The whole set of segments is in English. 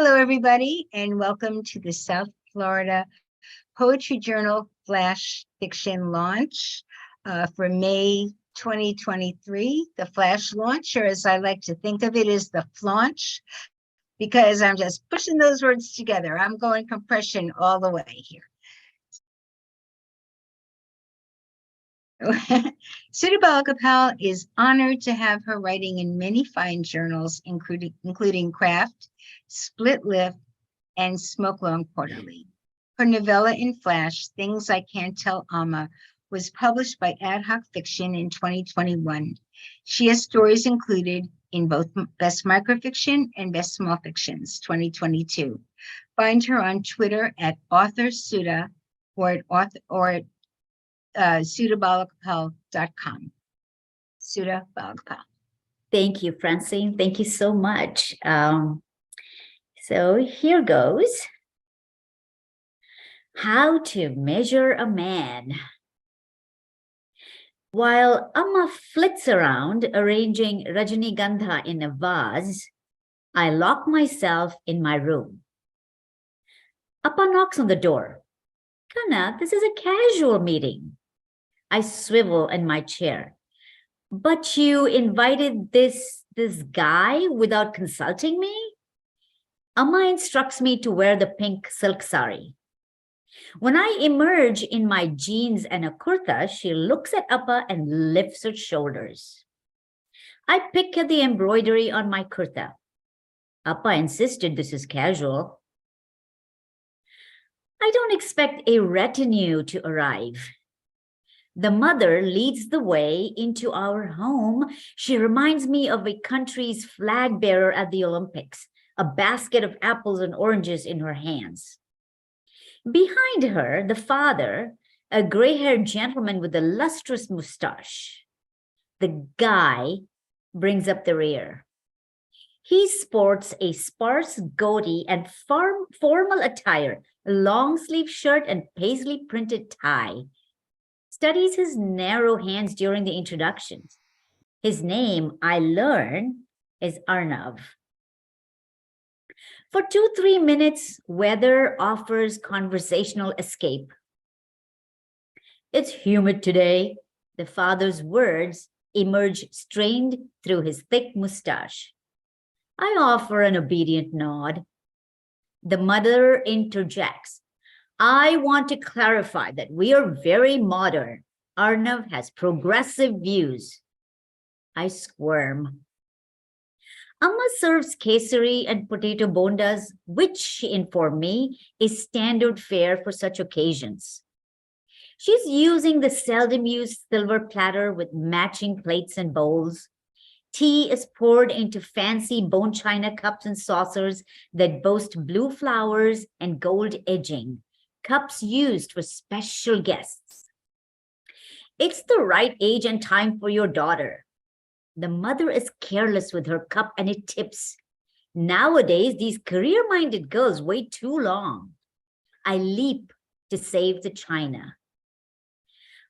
Hello, everybody, and welcome to the South Florida Poetry Journal Flash Fiction launch for May 2023. The Flash launch, or as I like to think of it, is the flaunch, because I'm just pushing those words together. I'm going compression all the way here. Sudha Balagopal is honored to have her writing in many fine journals, including Craft, Split Lip, and Smoke Long Quarterly. Her novella in Flash, Things I Can't Tell Amma, was published by Ad Hoc Fiction in 2021. She has stories included in both Best Microfiction and Best Small Fictions 2022. Find her on Twitter at author Sudha or at SudaBalagopal.com. Sudha Balagopal. Thank you, Francine. Thank you so much. So here goes. How to measure a man. While Amma flits around arranging Rajnigandha in a vase, I lock myself in my room. Appa knocks on the door. Kana, this is a casual meeting. I swivel in my chair. But you invited this guy without consulting me? Amma instructs me to wear the pink silk sari. When I emerge in my jeans and a kurta, she looks at Appa and lifts her shoulders. I pick at the embroidery on my kurta. Appa insisted this is casual. I don't expect a retinue to arrive. The mother leads the way into our home. She reminds me of a country's flag bearer at the Olympics, a basket of apples and oranges in her hands. Behind her, the father, a gray-haired gentleman with a lustrous mustache. The guy brings up the rear. He sports a sparse goatee and formal attire, a long-sleeve shirt and paisley-printed tie. Studies his narrow hands during the introductions. His name, I learn, is Arnav. For 2-3 minutes, weather offers conversational escape. It's humid today. The father's words emerge strained through his thick mustache. I offer an obedient nod. The mother interjects. I want to clarify that we are very modern. Arnav has progressive views. I squirm. Amma serves kesari and potato bondas, which, she informed me, is standard fare for such occasions. She's using the seldom-used silver platter with matching plates and bowls. Tea is poured into fancy bone china cups and saucers that boast blue flowers and gold edging, cups used for special guests. It's the right age and time for your daughter. The mother is careless with her cup and it tips. Nowadays, these career-minded girls wait too long. I leap to save the china.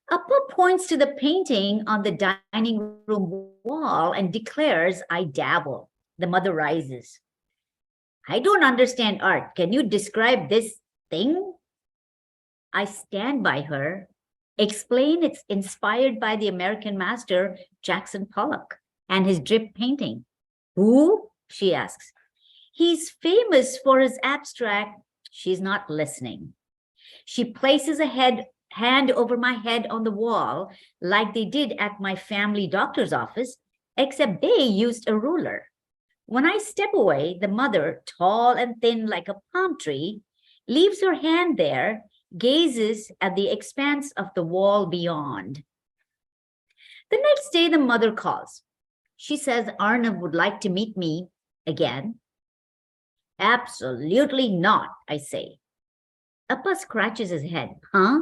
Appa points to the painting on the dining room wall and declares I dabble. The mother rises. I don't understand art. Can you describe this thing? I stand by her, explain it's inspired by the American master Jackson Pollock and his drip painting. Who? She asks. He's famous for his abstract. She's not listening. She places a hand over my head on the wall like they did at my family doctor's office, except they used a ruler. When I step away, the mother, tall and thin like a palm tree, leaves her hand there, gazes at the expanse of the wall beyond. The next day, the mother calls. She says Arnav would like to meet me again. Absolutely not, I say. Appa scratches his head. Huh?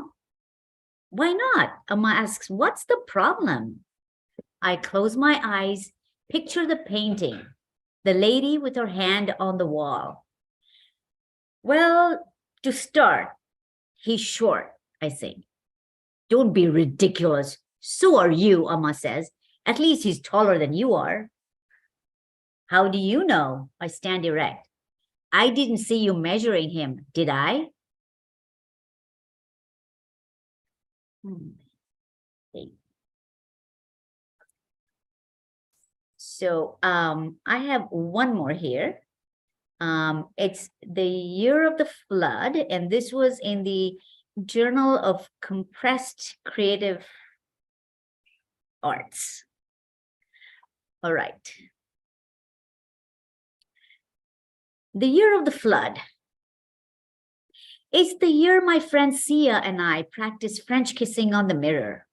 Why not? Amma asks, what's the problem? I close my eyes, picture the painting, the lady with her hand on the wall. Well, to start, he's short, I say. Don't be ridiculous. So are you, Amma says. At least he's taller than you are. How do you know? I stand erect. I didn't see you measuring him, did I? Okay. So I have one more here. It's the year of the flood, and this was in the Journal of Compressed Creative Arts. All right. The year of the flood. It's the year my friend Sia and I practiced French kissing on the mirror.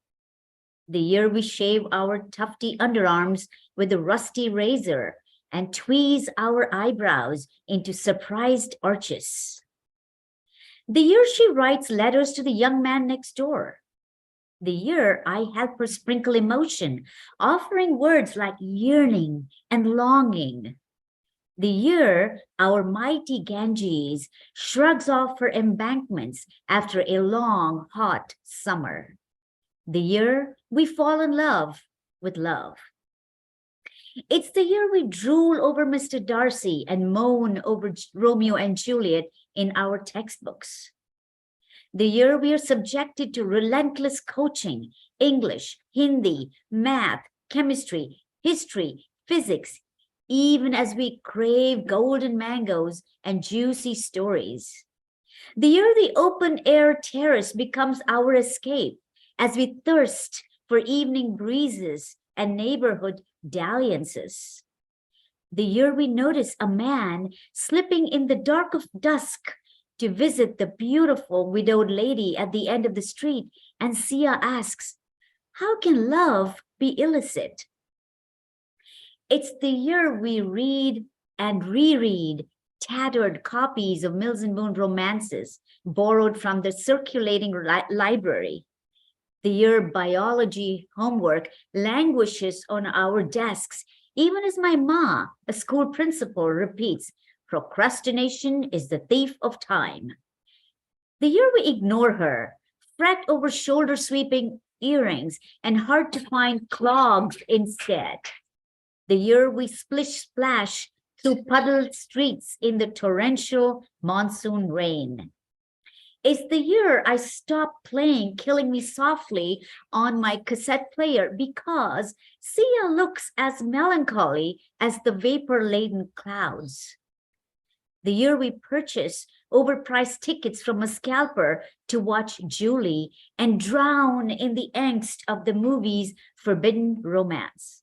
The year we shave our tufty underarms with a rusty razor and tweeze our eyebrows into surprised arches. The year she writes letters to the young man next door. The year I help her sprinkle emotion, offering words like yearning and longing. The year our mighty Ganges shrugs off her embankments after a long, hot summer. The year we fall in love with love. It's the year we drool over Mr. Darcy and moan over Romeo and Juliet in our textbooks. The year we are subjected to relentless coaching, English, Hindi, math, chemistry, history, physics, even as we crave golden mangoes and juicy stories. The year the open air terrace becomes our escape as we thirst for evening breezes and neighborhood dalliances. The year we notice a man slipping in the dark of dusk to visit the beautiful widowed lady at the end of the street, and Sia asks, how can love be illicit? It's the year we read and reread tattered copies of Mills and Boon romances borrowed from the circulating library. The year biology homework languishes on our desks, even as my ma, a school principal, repeats, procrastination is the thief of time. The year we ignore her, fret over shoulder-sweeping earrings and hard-to-find clogs instead. The year we splish-splash through puddled streets in the torrential monsoon rain. It's the year I stopped playing Killing Me Softly on my cassette player because Sia looks as melancholy as the vapor-laden clouds. The year we purchase overpriced tickets from a scalper to watch Julie and drown in the angst of the movie's forbidden romance.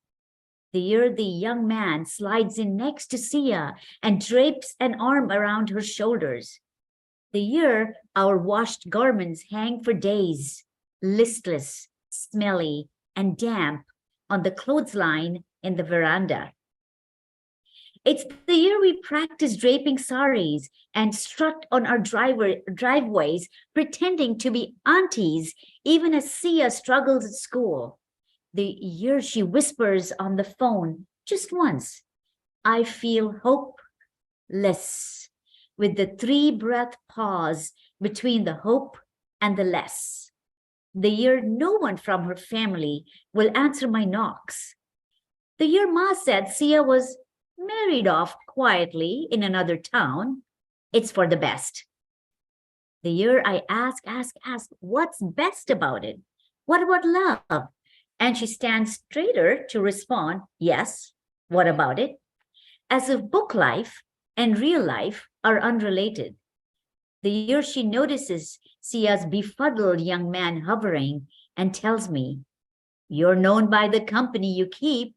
The year the young man slides in next to Sia and drapes an arm around her shoulders. The year our washed garments hang for days, listless, smelly, and damp on the clothesline in the veranda. It's the year we practice draping saris and strut on our driveways, pretending to be aunties, even as Sia struggles at school. The year she whispers on the phone just once, I feel hopeless, with the 3-breath pause between the hope and the less. The year no one from her family will answer my knocks. The year Ma said Sia was married off quietly in another town. It's for the best. The year I ask, what's best about it? What about love? And she stands straighter to respond, yes, what about it? As if book life and real life are unrelated. The year she notices Sia's befuddled young man hovering and tells me, you're known by the company you keep.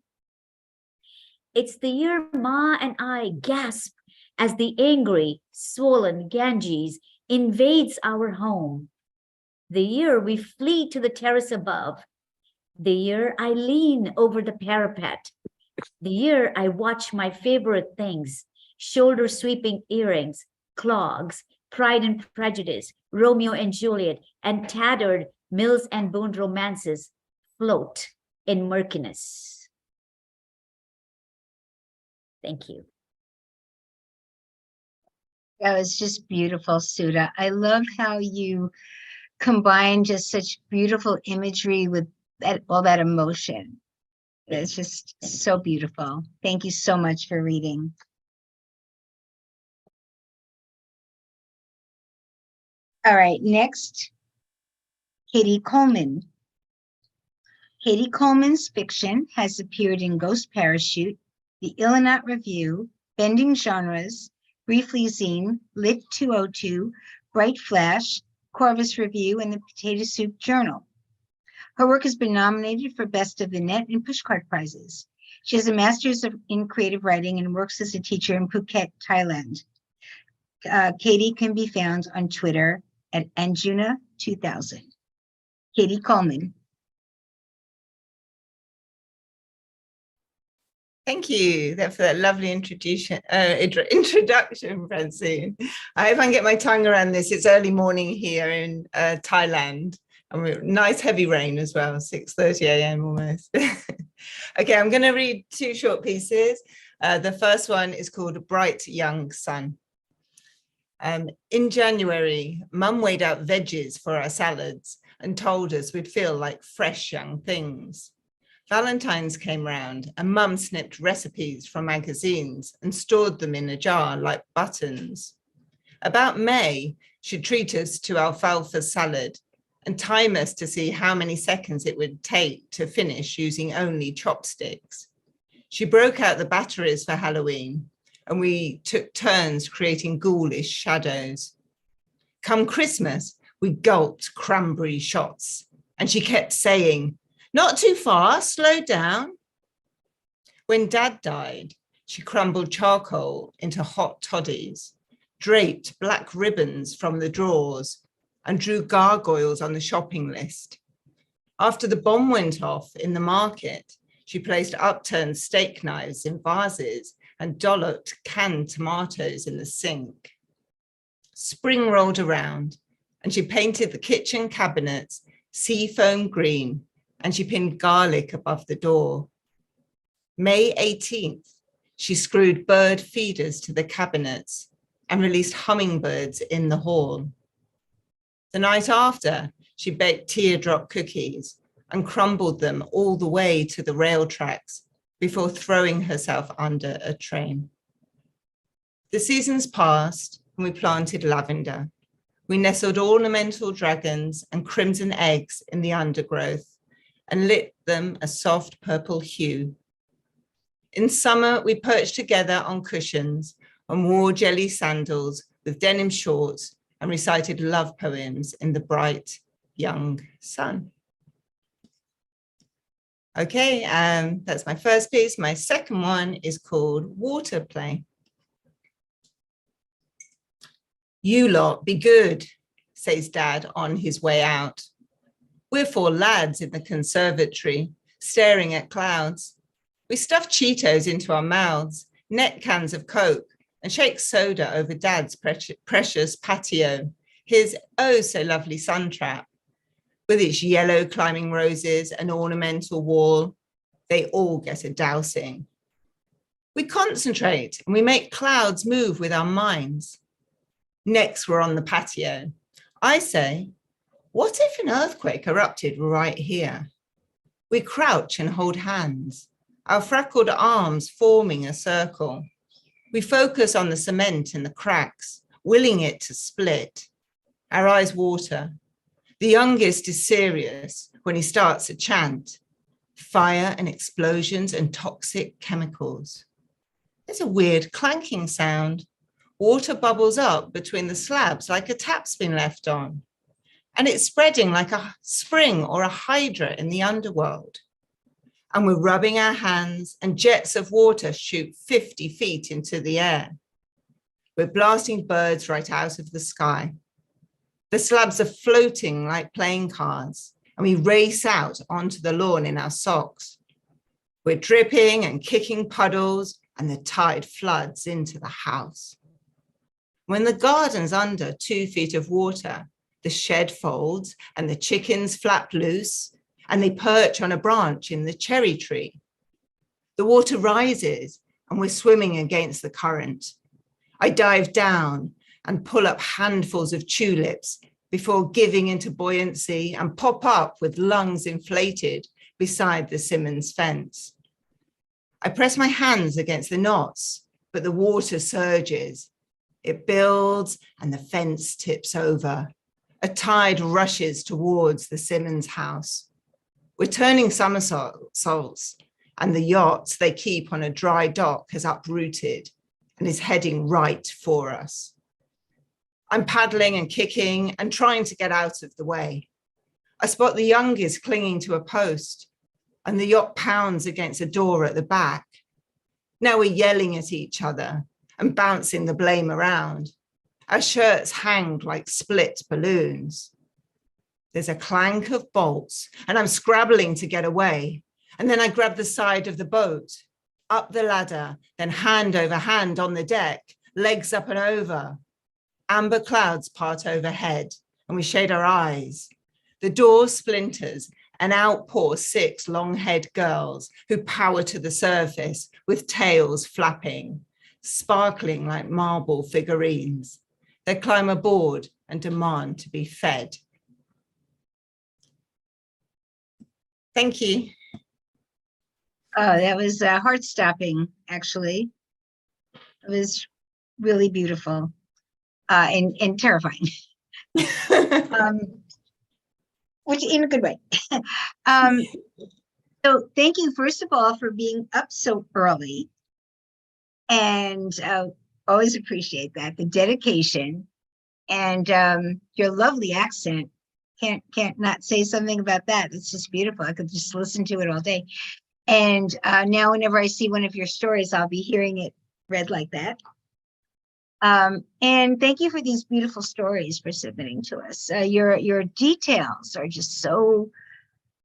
It's the year Ma and I gasp as the angry, swollen Ganges invades our home. The year we flee to the terrace above. The year I lean over the parapet. The year I watch my favorite things, shoulder-sweeping earrings, clogs, Pride and Prejudice, Romeo and Juliet, and tattered Mills and Boon romances float in murkiness. Thank you. That was just beautiful, Sudha. I love how you combine just such beautiful imagery with all that emotion. It's just so beautiful. Thank you so much for reading. All right, next, Katie Coleman. Katie Coleman's fiction has appeared in Ghost Parachute, The Illinois Review, Bending Genres, Briefly Zine, Lit 202, Bright Flash, Corvus Review, and the Potato Soup Journal. Her work has been nominated for Best of the Net and Pushcart Prizes. She has a master's in creative writing and works as a teacher in Phuket, Thailand. Katie can be found on Twitter at Anjuna2000. Katie Coleman. Thank you for that lovely introduction, Francine. I hope I can get my tongue around this. It's early morning here in Thailand, and nice heavy rain as well, 6:30 a.m. almost. Okay, I'm going to read two short pieces. The first one is called Bright Young Sun. In January, Mum weighed out veggies for our salads and told us we'd feel like fresh young things. Valentine's came round and Mum snipped recipes from magazines and stored them in a jar like buttons. About May, she'd treat us to alfalfa salad and time us to see how many seconds it would take to finish using only chopsticks. She broke out the batteries for Halloween and we took turns creating ghoulish shadows. Come Christmas, we gulped cranberry shots and she kept saying, "Not too fast, slow down." When Dad died, she crumbled charcoal into hot toddies, draped black ribbons from the drawers, and drew gargoyles on the shopping list. After the bomb went off in the market, she placed upturned steak knives in vases and dolloped canned tomatoes in the sink. Spring rolled around, and she painted the kitchen cabinets seafoam green, and she pinned garlic above the door. May 18th, she screwed bird feeders to the cabinets and released hummingbirds in the hall. The night after, she baked teardrop cookies and crumbled them all the way to the rail tracks before throwing herself under a train. The seasons passed and we planted lavender. We nestled ornamental dragons and crimson eggs in the undergrowth and lit them a soft purple hue. In summer, we perched together on cushions and wore jelly sandals with denim shorts and recited love poems in the bright young sun. Okay, that's my first piece. My second one is called Water Play. "You lot be good," says Dad on his way out. We're four lads in the conservatory, staring at clouds. We stuff Cheetos into our mouths, net cans of Coke, and shake soda over Dad's precious patio, his oh so lovely sun trap. With its yellow climbing roses and ornamental wall, they all get a dousing. We concentrate and we make clouds move with our minds. Next, we're on the patio. I say, what if an earthquake erupted right here? We crouch and hold hands, our freckled arms forming a circle. We focus on the cement in the cracks, willing it to split. Our eyes water. The youngest is serious when he starts a chant. Fire and explosions and toxic chemicals. There's a weird clanking sound. Water bubbles up between the slabs like a tap's been left on. And it's spreading like a spring or a hydra in the underworld. And we're rubbing our hands and jets of water shoot 50 feet into the air. We're blasting birds right out of the sky. The slabs are floating like playing cards, and we race out onto the lawn in our socks. We're dripping and kicking puddles, and the tide floods into the house. When the garden's under 2 feet of water, the shed folds and the chickens flap loose, and they perch on a branch in the cherry tree. The water rises, and we're swimming against the current. I dive down and pull up handfuls of tulips before giving into buoyancy and pop up with lungs inflated beside the Simmons fence. I press my hands against the knots, but the water surges. It builds and the fence tips over. A tide rushes towards the Simmons house. We're turning somersaults, and the yacht they keep on a dry dock has uprooted and is heading right for us. I'm paddling and kicking and trying to get out of the way. I spot the youngest clinging to a post, and the yacht pounds against a door at the back. Now we're yelling at each other and bouncing the blame around. Our shirts hang like split balloons. There's a clank of bolts, and I'm scrabbling to get away. And then I grab the side of the boat, up the ladder, then hand over hand on the deck, legs up and over. Amber clouds part overhead, and we shade our eyes. The door splinters, and out pour 6 long-haired girls who power to the surface with tails flapping, sparkling like marble figurines. They climb aboard and demand to be fed. Thank you. Oh, that was heart-stopping, actually. It was really beautiful and terrifying, which in a good way. So thank you, first of all, for being up so early. And always appreciate that, the dedication and your lovely accent. Can't not say something about that. It's just beautiful. I could just listen to it all day. And now whenever I see one of your stories, I'll be hearing it read like that. And thank you for these beautiful stories for submitting to us. Your details are just so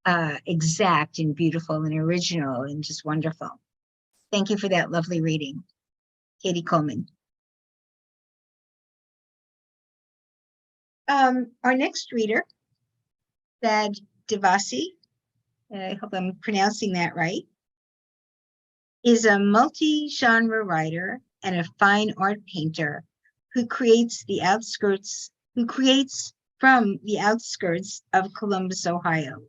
exact and beautiful and original and just wonderful. Thank you for that lovely reading, Katie Coleman. Our next reader, DeVassie, I hope I'm pronouncing that right, is a multi-genre writer and a fine art painter who creates from the outskirts of Columbus, Ohio.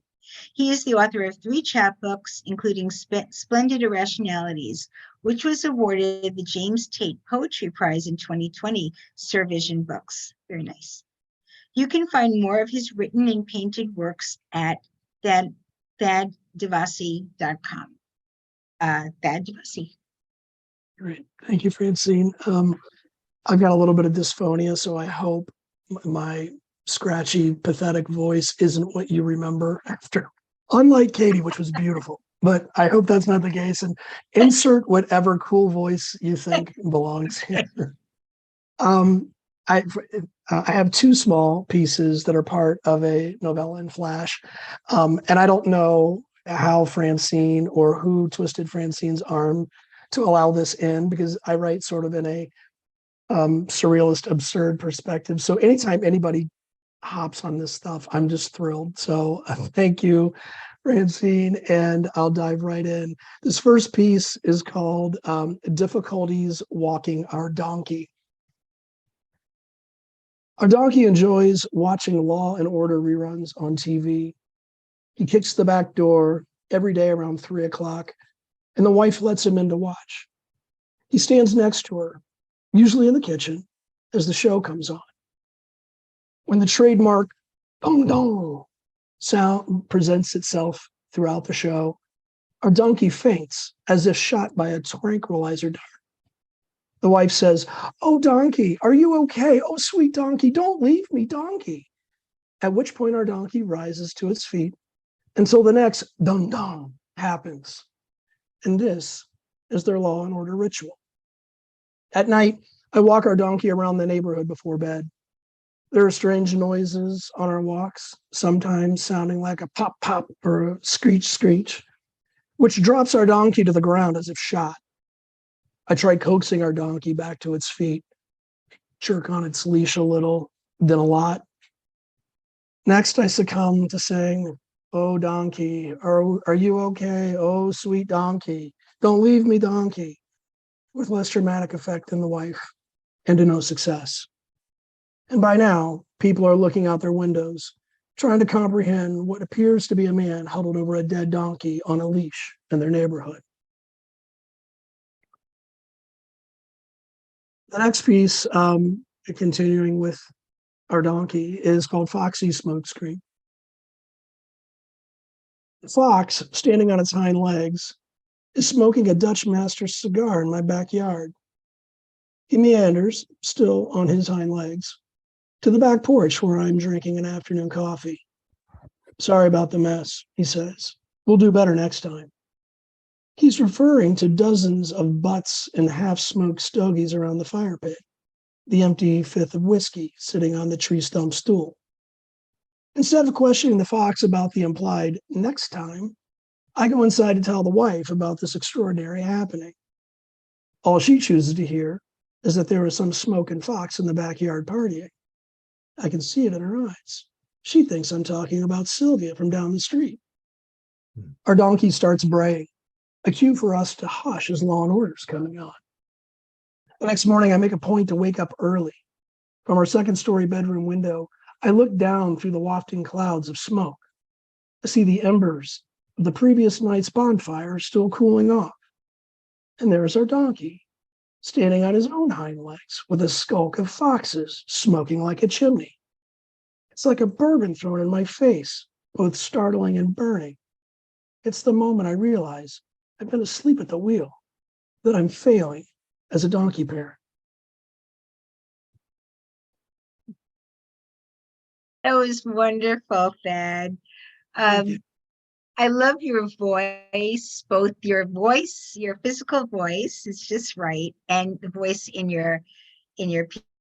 He is the author of 3 chapbooks, including Splendid Irrationalities, which was awarded the James Tate Poetry Prize in 2020, Sir Vision Books. Very nice. You can find more of his written and painted works at ThadDeVassie.com. Thad DeVassie. Great. Thank you, Francine. I've got a little bit of dysphonia, so I hope my scratchy, pathetic voice isn't what you remember after. Unlike Katie, which was beautiful, but I hope that's not the case. And insert whatever cool voice you think belongs here. I have 2 small pieces that are part of a novella in Flash, and I don't know how Francine or who twisted Francine's arm to allow this in, because I write sort of in a surrealist, absurd perspective. So anytime anybody hops on this stuff, I'm just thrilled. So thank you, Francine, and I'll dive right in. This first piece is called Difficulties Walking Our Donkey. Our donkey enjoys watching Law and Order reruns on TV. He kicks the back door every day around 3 o'clock, and the wife lets him in to watch. He stands next to her, usually in the kitchen, as the show comes on. When the trademark dong dong sound presents itself throughout the show, our donkey faints as if shot by a tranquilizer dart. The wife says, "Oh, donkey, are you okay? Oh, sweet donkey, don't leave me, donkey." At which point our donkey rises to its feet until the next dong dong happens. And this is their Law and Order ritual. At night, I walk our donkey around the neighborhood before bed. There are strange noises on our walks, sometimes sounding like a pop pop or a screech screech, which drops our donkey to the ground as if shot. I try coaxing our donkey back to its feet, jerk on its leash a little, then a lot. Next, I succumb to saying, "Oh, donkey, are you okay? Oh, sweet donkey, don't leave me, donkey," with less dramatic effect than the wife, and to no success. And by now, people are looking out their windows, trying to comprehend what appears to be a man huddled over a dead donkey on a leash in their neighborhood. The next piece, continuing with our donkey, is called Foxy's Smokescreen. Fox, standing on its hind legs, is smoking a Dutch master cigar in my backyard. He meanders, still on his hind legs, to the back porch where I'm drinking an afternoon coffee. Sorry about the mess, he says. We'll do better next time. He's referring to dozens of butts and half-smoked stogies around the fire pit, the empty fifth of whiskey sitting on the tree stump stool. Instead of questioning the fox about the implied next time, I go inside to tell the wife about this extraordinary happening. All she chooses to hear is that there was some smoking fox in the backyard partying. I can see it in her eyes. She thinks I'm talking about Sylvia from down the street. Our donkey starts braying, a cue for us to hush as Law and Order's coming on. The next morning, I make a point to wake up early. From our second-story bedroom window, I look down through the wafting clouds of smoke. I see the embers of the previous night's bonfire still cooling off. And there's our donkey, standing on his own hind legs with a skulk of foxes smoking like a chimney. It's like a bourbon thrown in my face, both startling and burning. It's the moment I realize I've been asleep at the wheel, that I'm failing as a donkey parent. That was wonderful, Thad. Thank you. I love your voice, both your voice, your physical voice is just right, and the voice in your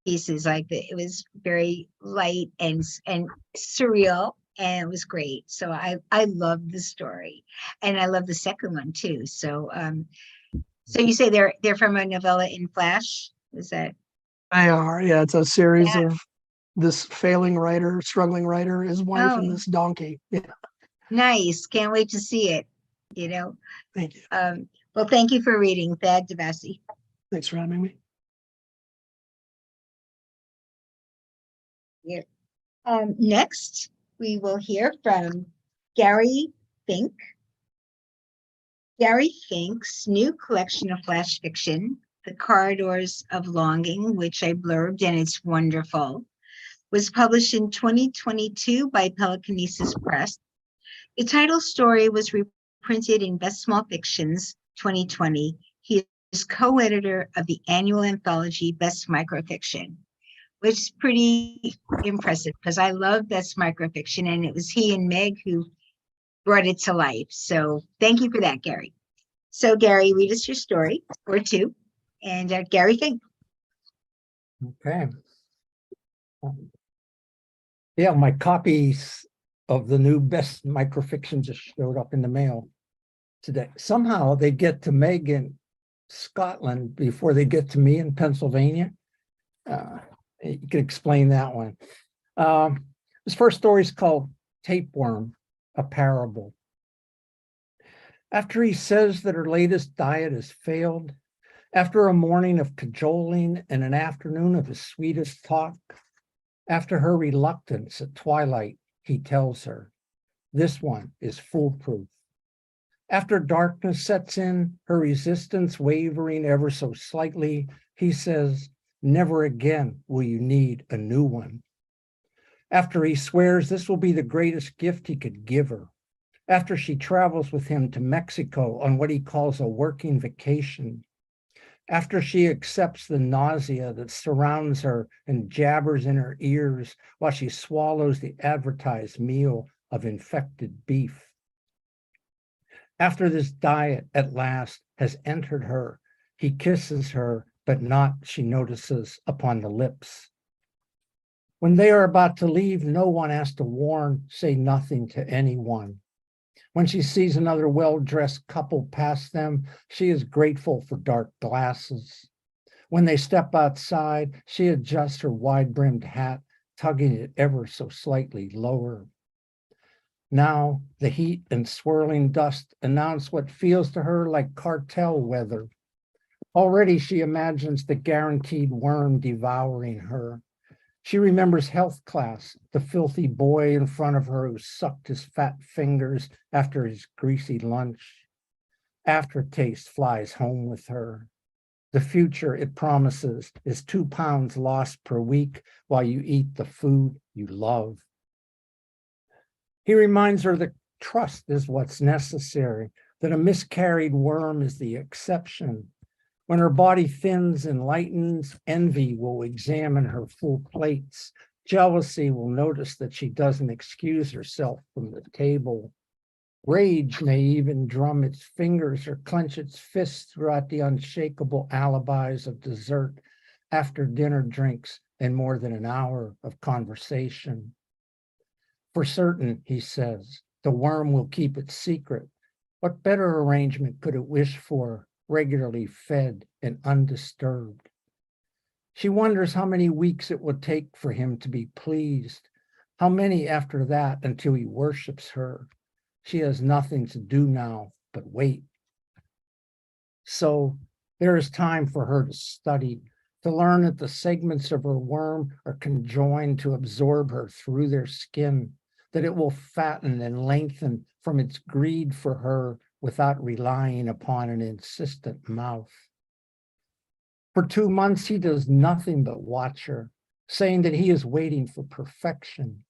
pieces. It was very light and surreal, and it was great. So I love the story, and I love the second one too. So so you say they're from a novella in Flash? Is that? They are, yeah. It's a series Yeah. of this failing writer, struggling writer, his wife, and Oh. this donkey. Yeah, Nice. Can't wait to see it. thank you. Well, thank you for reading, Thad DeVassie. Thanks for having me. Next, we will hear from Gary Fincke. Gary Fincke's new collection of flash fiction, The Corridors of Longing, which I blurbed, and it's wonderful, was published in 2022 by Pelicanesis Press. The title story was reprinted in Best Small Fictions 2020. He is co-editor of the annual anthology Best Microfiction, which is pretty impressive because I love Best Microfiction, and it was he and Meg who brought it to life. So thank you for that, Gary. So Gary, read us your story or two, and Gary Fincke. Okay. Yeah, my copies of the new Best Microfiction just showed up in the mail today. Somehow they get to Meg in Scotland before they get to me in Pennsylvania. You can explain that one. This first story is called Tapeworm, a Parable. After he says that her latest diet has failed, after a morning of cajoling and an afternoon of his sweetest talk, after her reluctance at twilight, he tells her, this one is foolproof. After darkness sets in, her resistance wavering ever so slightly, he says, never again will you need a new one. After he swears this will be the greatest gift he could give her, after she travels with him to Mexico on what he calls a working vacation, after she accepts the nausea that surrounds her and jabbers in her ears while she swallows the advertised meal of infected beef. After this diet at last has entered her, he kisses her, but not, she notices, upon the lips. When they are about to leave, no one has to warn, say nothing to anyone. When she sees another well-dressed couple pass them, she is grateful for dark glasses. When they step outside, she adjusts her wide-brimmed hat, tugging it ever so slightly lower. Now, the heat and swirling dust announce what feels to her like cartel weather. Already she imagines the guaranteed worm devouring her. She remembers health class, the filthy boy in front of her who sucked his fat fingers after his greasy lunch. Aftertaste flies home with her. The future, it promises, is 2 pounds lost per week while you eat the food you love. He reminds her that trust is what's necessary, that a miscarried worm is the exception. When her body thins and lightens, envy will examine her full plates. Jealousy will notice that she doesn't excuse herself from the table. Rage may even drum its fingers or clench its fists throughout the unshakable alibis of dessert, after dinner drinks, and more than an hour of conversation. For certain, he says, the worm will keep its secret. What better arrangement could it wish for, regularly fed and undisturbed? She wonders how many weeks it would take for him to be pleased, how many after that until he worships her. She has nothing to do now but wait. So there is time for her to study, to learn that the segments of her worm are conjoined to absorb her through their skin, that it will fatten and lengthen from its greed for her without relying upon an insistent mouth. For 2 months, he does nothing but watch her, saying that he is waiting for perfection.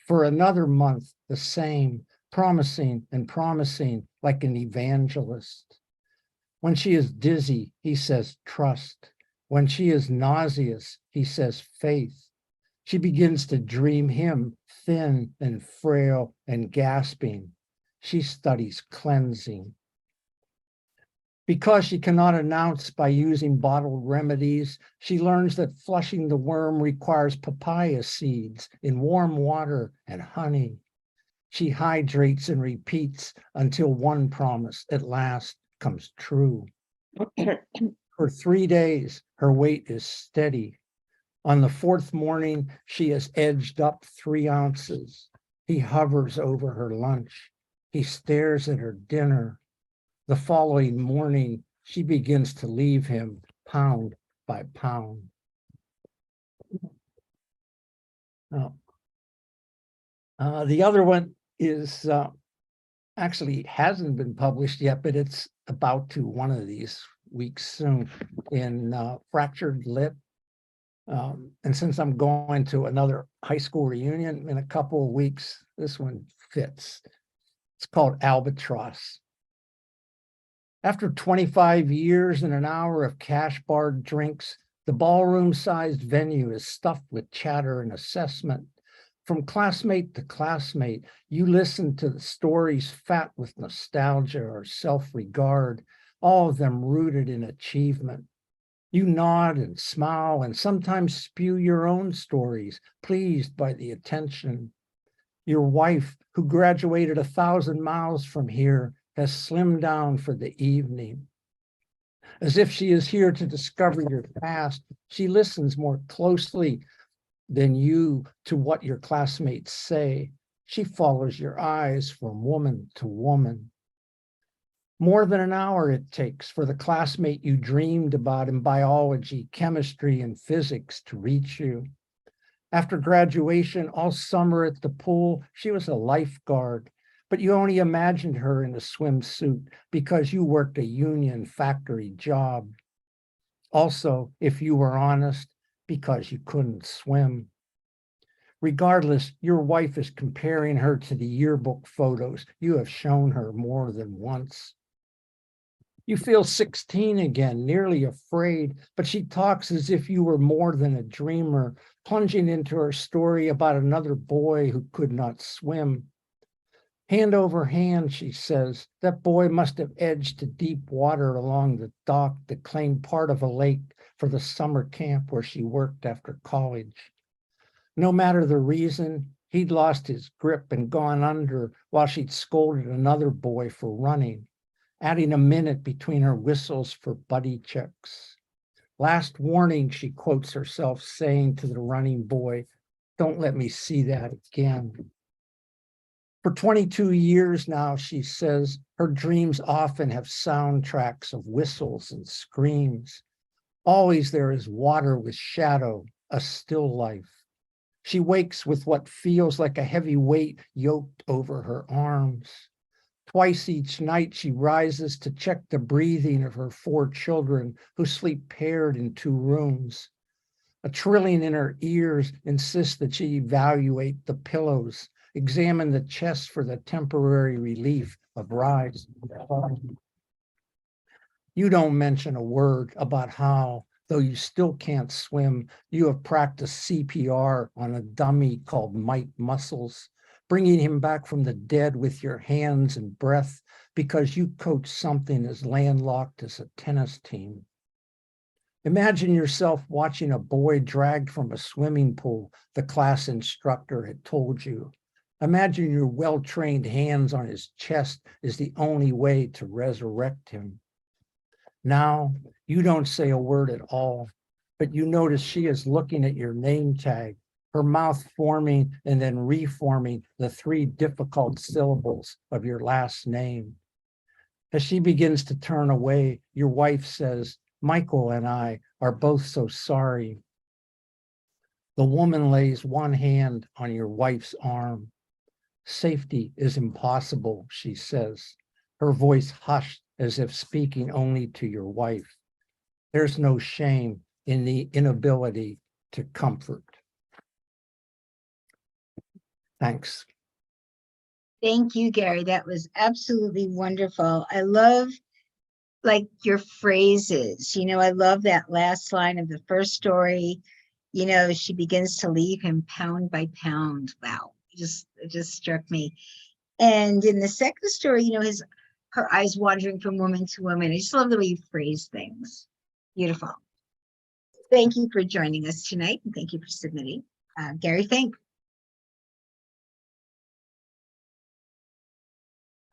For another month, the same, promising and promising like an evangelist. When she is dizzy, he says trust. When she is nauseous, he says faith. She begins to dream him thin and frail and gasping. She studies cleansing. Because she cannot announce by using bottled remedies, she learns that flushing the worm requires papaya seeds in warm water and honey. She hydrates and repeats until one promise at last comes true. For 3 days, her weight is steady. On the 4th morning, she has edged up 3 ounces. He hovers over her lunch. He stares at her dinner. The following morning, she begins to leave him pound by pound. Now, the other one is actually hasn't been published yet, but it's about to one of these weeks soon in Fractured Lip. And since I'm going to another high school reunion in a couple of weeks, this one fits. It's called Albatross. After 25 years and an hour of cash-barred drinks, the ballroom-sized venue is stuffed with chatter and assessment. From classmate to classmate, you listen to the stories fat with nostalgia or self-regard, all of them rooted in achievement. You nod and smile and sometimes spew your own stories, pleased by the attention. Your wife, who graduated 1,000 miles from here, has slimmed down for the evening. As if she is here to discover your past, she listens more closely than you to what your classmates say. She follows your eyes from woman to woman. More than an hour it takes for the classmate you dreamed about in biology, chemistry, and physics to reach you. After graduation, all summer at the pool, she was a lifeguard, but you only imagined her in a swimsuit because you worked a union factory job. Also, if you were honest, because you couldn't swim. Regardless, your wife is comparing her to the yearbook photos you have shown her more than once. You feel 16 again, nearly afraid, but she talks as if you were more than a dreamer, plunging into her story about another boy who could not swim. Hand over hand, she says, that boy must have edged to deep water along the dock that claimed part of a lake for the summer camp where she worked after college. No matter the reason, he'd lost his grip and gone under while she'd scolded another boy for running, adding a minute between her whistles for buddy checks. Last warning, she quotes herself saying to the running boy, "Don't let me see that again." For 22 years now, she says, her dreams often have soundtracks of whistles and screams. Always there is water with shadow, a still life. She wakes with what feels like a heavy weight yoked over her arms. Twice each night, she rises to check the breathing of her 4 children who sleep paired in 2 rooms. A trilling in her ears insists that she evaluate the pillows, examine the chest for the temporary relief of rise. You don't mention a word about how, though you still can't swim, you have practiced CPR on a dummy called Might Muscles, bringing him back from the dead with your hands and breath because you coach something as landlocked as a tennis team. Imagine yourself watching a boy dragged from a swimming pool the class instructor had told you. Imagine your well-trained hands on his chest is the only way to resurrect him. Now, you don't say a word at all, but you notice she is looking at your name tag, her mouth forming and then reforming the 3 difficult syllables of your last name. As she begins to turn away, your wife says, "Michael and I are both so sorry." The woman lays one hand on your wife's arm. "Safety is impossible," she says, her voice hushed as if speaking only to your wife. There's no shame in the inability to comfort. Thanks. Thank you, Gary. That was absolutely wonderful. I love like your phrases. I love that last line of the first story. She begins to leave him pound by pound. Wow. It just struck me. And in the second story, her eyes wandering from woman to woman. I just love the way you phrase things. Beautiful. Thank you for joining us tonight, and thank you for submitting. Gary Fincke.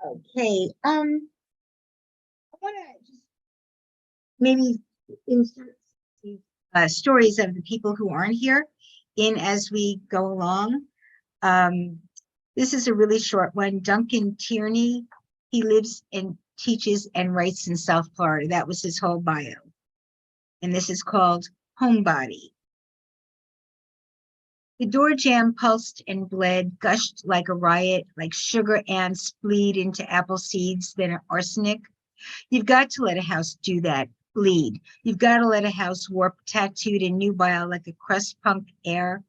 Okay. I want to just maybe insert these stories of the people who aren't here in as we go along. This is a really short one. Duncan Tierney, he lives and teaches and writes in South Florida. That was his whole bio. And this is called Homebody. The door jamb pulsed and bled, gushed like a riot, like sugar ants bleed into apple seeds, then arsenic. You've got to let a house do that, bleed. You've got to let a house warp, tattooed and nubile like a crust punk air.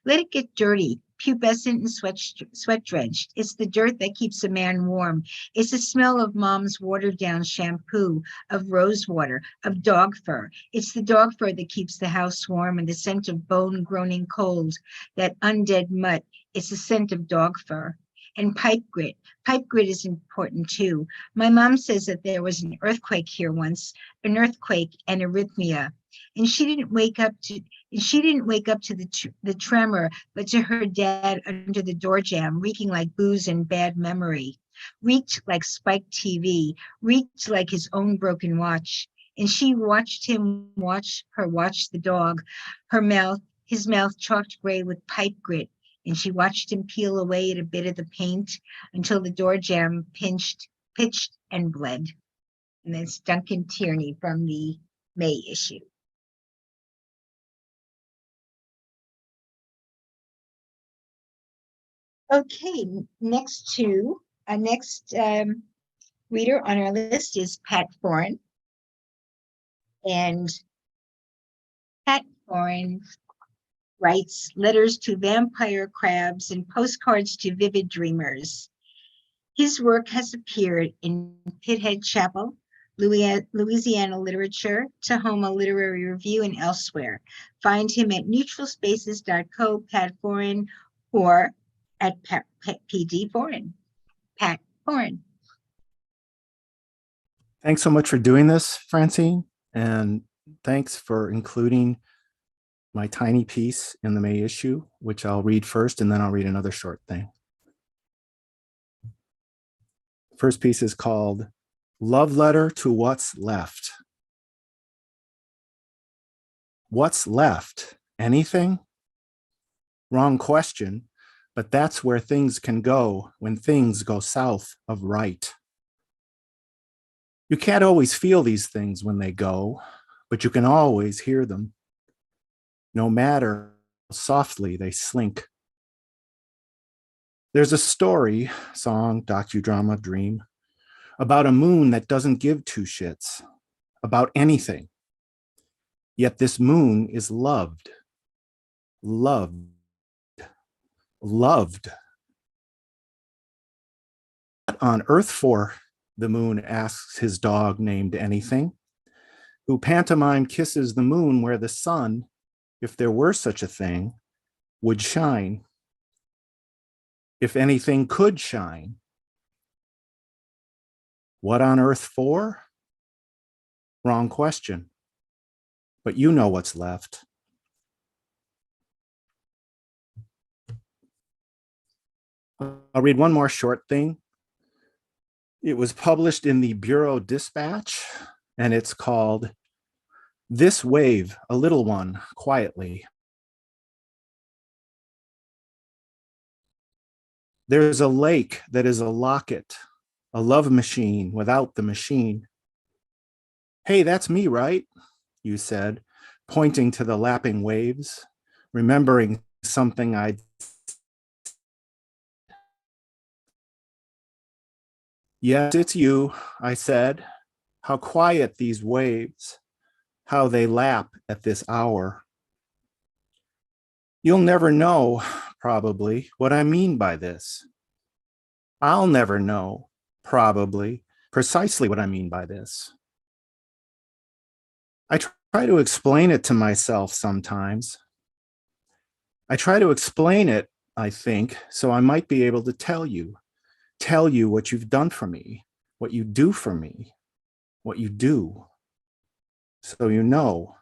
Let it get dirty, pubescent and sweat-drenched. It's the dirt that keeps a man warm. It's the smell of mom's watered-down shampoo, of rose water, of dog fur. It's the dog fur that keeps the house warm and the scent of bone-groaning cold, that undead mutt. It's the scent of dog fur. And pipe grit. Pipe grit is important too. My mom says that there was an earthquake here once, an earthquake and arrhythmia. And she didn't wake up to the tremor, but to her dad under the door jamb, reeking like booze and bad memory, reeked like spiked TV, reeked like his own broken watch. And she watched him watch her watch the dog, his mouth chalked gray with pipe grit. And she watched him peel away at a bit of the paint until the door jamb pitched and bled. And that's Duncan Tierney from the May issue. Okay, next reader on our list is Pat Foran. And Pat Foran writes letters to vampire crabs and postcards to vivid dreamers. His work has appeared in Pithead Chapel, Louisiana Literature, Tahoma Literary Review, and elsewhere. Find him at neutralspaces.co, Pat Foran, or at PD Foran. Pat Foran. Thanks so much for doing this, Francine, and thanks for including my tiny piece in the May issue, which I'll read first, and then I'll read another short thing. First piece is called Love Letter to What's Left. What's left? Anything? Wrong question, but that's where things can go when things go south of right. You can't always feel these things when they go, but you can always hear them, no matter how softly they slink. There's a story, song, docudrama, dream, about a moon that doesn't give two shits about anything. Yet this moon is loved, loved, loved. What on earth for? The moon asks his dog named Anything, who pantomime kisses the moon where the sun, if there were such a thing, would shine. If anything could shine. What on earth for? Wrong question. But you know what's left. I'll read one more short thing. It was published in the Bureau Dispatch, and it's called This Wave, a Little One, Quietly. There's a lake that is a locket, a love machine without the machine. Hey, that's me, right? You said, pointing to the lapping waves, remembering something I'd. Yes, it's you, I said. How quiet these waves, how they lap at this hour. You'll never know, probably, what I mean by this. I'll never know, probably, precisely what I mean by this. I try to explain it to myself sometimes. I try to explain it, I think, so I might be able to tell you what you've done for me, what you do for me, what you do. So you know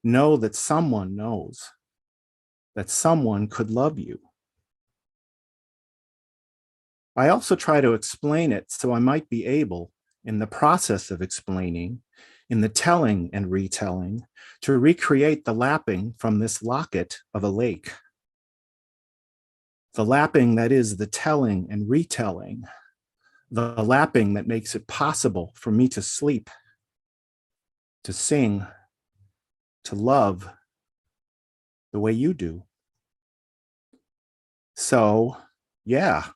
that someone knows, that someone could love you. I also try to explain it so I might be able, in the process of explaining, in the telling and retelling, to recreate the lapping from this locket of a lake. The lapping that is the telling and retelling, the lapping that makes it possible for me to sleep, to sing, to love the way you do. So, yeah,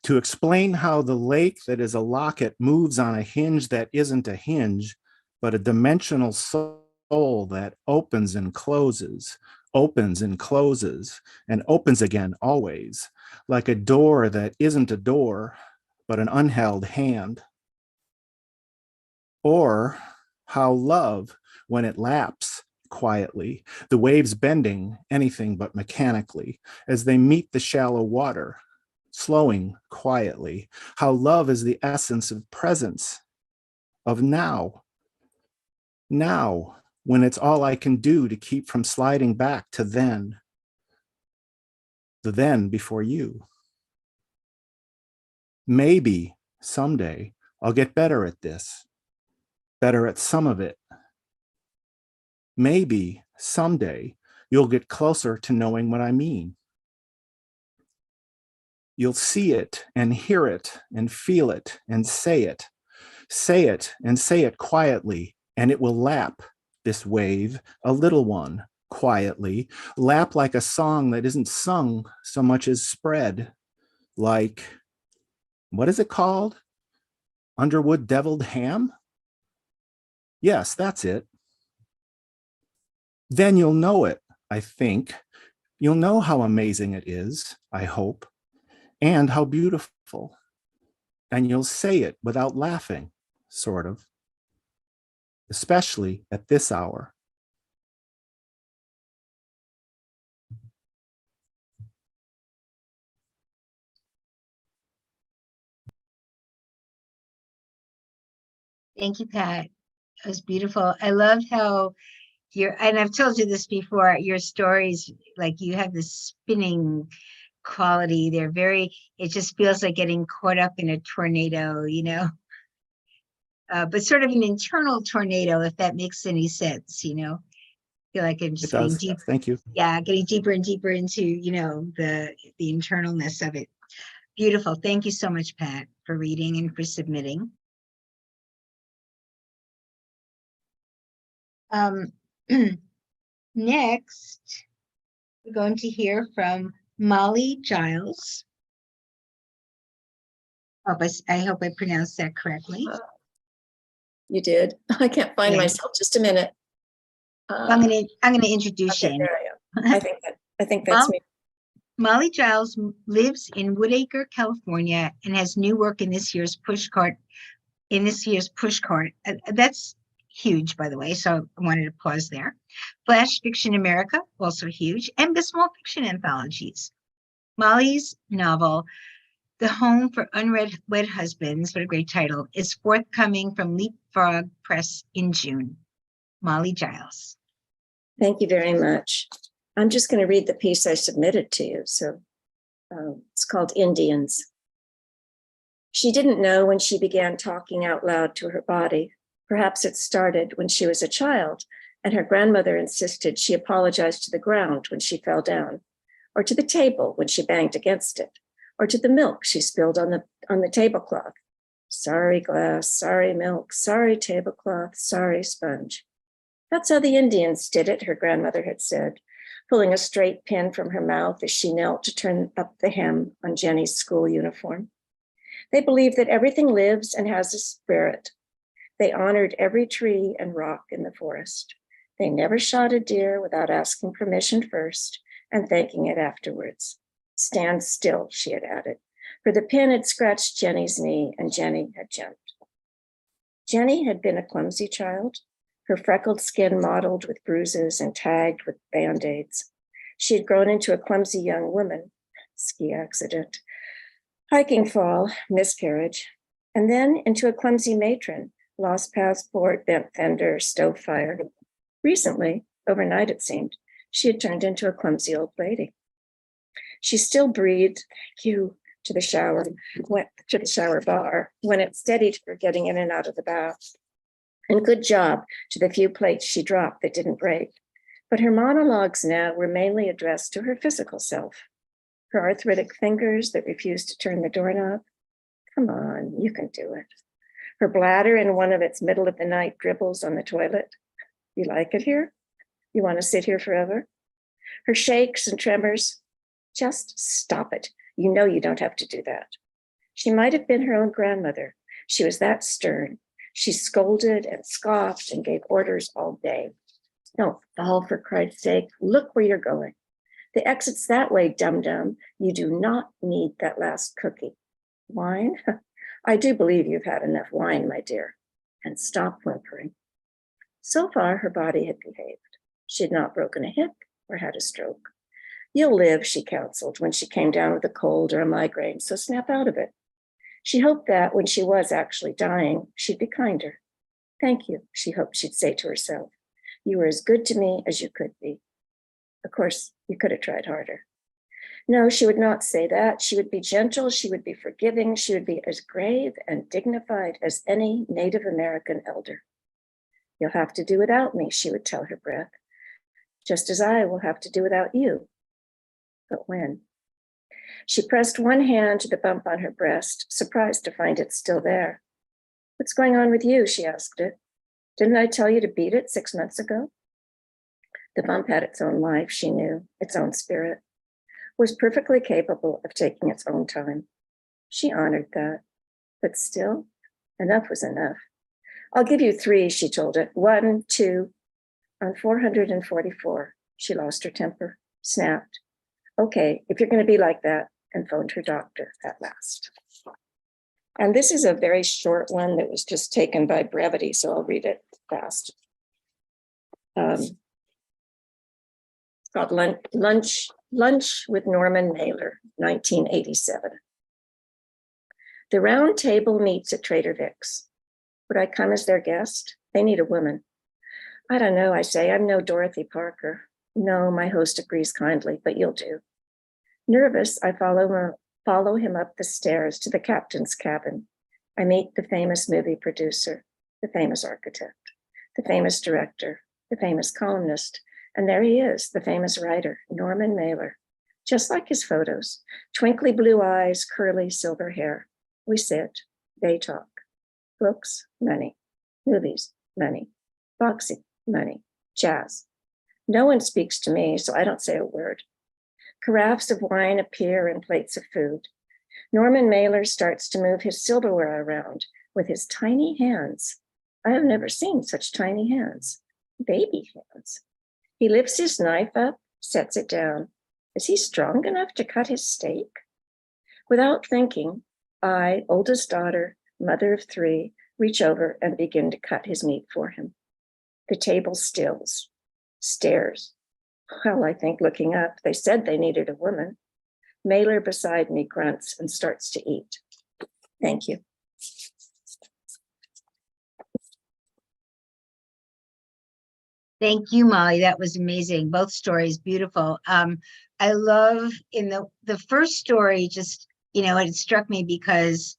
to explain how the lake that is a locket moves on a hinge that isn't a hinge, but a dimensional soul that opens and closes, and opens again always, like a door that isn't a door, but an unheld hand. Or how love, when it laps quietly, the waves bending anything but mechanically, as they meet the shallow water, slowing quietly, how love is the essence of presence, of now, when it's all I can do to keep from sliding back to then, the then before you. Maybe someday I'll get better at this, better at some of it. Maybe someday you'll get closer to knowing what I mean. You'll see it and hear it and feel it and say it and say it quietly, and it will lap, this wave, a little one, quietly, lap like a song that isn't sung so much as spread, like, what is it called? Underwood deviled ham? Yes, that's it. Then you'll know it, I think. You'll know how amazing it is, I hope, and how beautiful. And you'll say it without laughing, sort of, especially at this hour. Thank you, Pat. It was beautiful. I love how and I've told you this before, your stories, like you have this spinning quality. It just feels like getting caught up in a tornado, but sort of an internal tornado, if that makes any sense, feel like I'm It just getting does. deep. Thank you. Yeah, getting deeper and deeper into, the internalness of it. Beautiful. Thank you so much, Pat, for reading and for submitting. Next, we're going to hear from Molly Giles. I hope I pronounced that correctly. You did. I can't find Yeah. myself. Just a minute. I'm gonna introduce Okay, you. there I am. I think that's Well, me. Molly Giles lives in Woodacre, California, and has new work in this year's pushcart. That's huge, by the way. So I wanted to pause there. Flash Fiction America, also huge, and the small fiction anthologies. Molly's novel, The Home for Unread Wed Husbands, what a great title, is forthcoming from Leapfrog Press in June. Molly Giles. Thank you very much. I'm just going to read the piece I submitted to you. So it's called Indians. She didn't know when she began talking out loud to her body. Perhaps it started when she was a child and her grandmother insisted she apologize to the ground when she fell down, or to the table when she banged against it, or to the milk she spilled on the tablecloth. Sorry glass, sorry milk, sorry tablecloth, sorry sponge. That's how the Indians did it, her grandmother had said, pulling a straight pin from her mouth as she knelt to turn up the hem on Jenny's school uniform. They believed that everything lives and has a spirit. They honored every tree and rock in the forest. They never shot a deer without asking permission first and thanking it afterwards. Stand still, she had added, for the pin had scratched Jenny's knee and Jenny had jumped. Jenny had been a clumsy child, her freckled skin mottled with bruises and tagged with Band-Aids. She had grown into a clumsy young woman, ski accident, hiking fall, miscarriage, and then into a clumsy matron, lost passport, bent fender, stove fire. Recently, overnight it seemed, she had turned into a clumsy old lady. She still breathed, thank you, to the shower, went to the shower bar when it steadied her getting in and out of the bath. And good job to the few plates she dropped that didn't break. But her monologues now were mainly addressed to her physical self. Her arthritic fingers that refused to turn the doorknob. Come on, you can do it. Her bladder in one of its middle of the night dribbles on the toilet. You like it here? You want to sit here forever? Her shakes and tremors. Just stop it. You know you don't have to do that. She might have been her own grandmother. She was that stern. She scolded and scoffed and gave orders all day. Don't fall, for Christ's sake. Look where you're going. The exit's that way, dum-dum. You do not need that last cookie. Wine? I do believe you've had enough wine, my dear. And stop whimpering. So far, her body had behaved. She had not broken a hip or had a stroke. You'll live, she counseled when she came down with a cold or a migraine, so snap out of it. She hoped that when she was actually dying, she'd be kinder. Thank you, she hoped she'd say to herself. You were as good to me as you could be. Of course, you could have tried harder. No, she would not say that. She would be gentle, she would be forgiving, she would be as grave and dignified as any Native American elder. You'll have to do without me, she would tell her breath, just as I will have to do without you. But when? She pressed one hand to the bump on her breast, surprised to find it still there. What's going on with you? She asked it. Didn't I tell you to beat it 6 months ago? The bump had its own life, she knew, its own spirit, was perfectly capable of taking its own time. She honored that, but still, enough was enough. I'll give you 3, she told it. 1, 2. On 444, she lost her temper, snapped. Okay, if you're going to be like that, and phoned her doctor at last. And this is a very short one that was just taken by brevity, so I'll read it fast. It's called Lunch with Norman Mailer, 1987. The round table meets at Trader Vic's. Would I come as their guest? They need a woman. I don't know, I say, I'm no Dorothy Parker. No, my host agrees kindly, but you'll do. Nervous, I follow him up the stairs to the captain's cabin. I meet the famous movie producer, the famous architect, the famous director, the famous columnist, and there he is, the famous writer, Norman Mailer, just like his photos, twinkly blue eyes, curly silver hair. We sit, they talk. Books, money. Movies, money. Boxing, money. Jazz. No one speaks to me, so I don't say a word. Carafes of wine appear and plates of food. Norman Mailer starts to move his silverware around with his tiny hands. I have never seen such tiny hands, baby hands. He lifts his knife up, sets it down. Is he strong enough to cut his steak? Without thinking, I, oldest daughter, mother of 3, reach over and begin to cut his meat for him. The table stills, stares. Well, I think looking up, they said they needed a woman. Mailer beside me grunts and starts to eat. Thank you. Thank you, Molly. That was amazing. Both stories, beautiful. I love in the first story, just, it struck me because,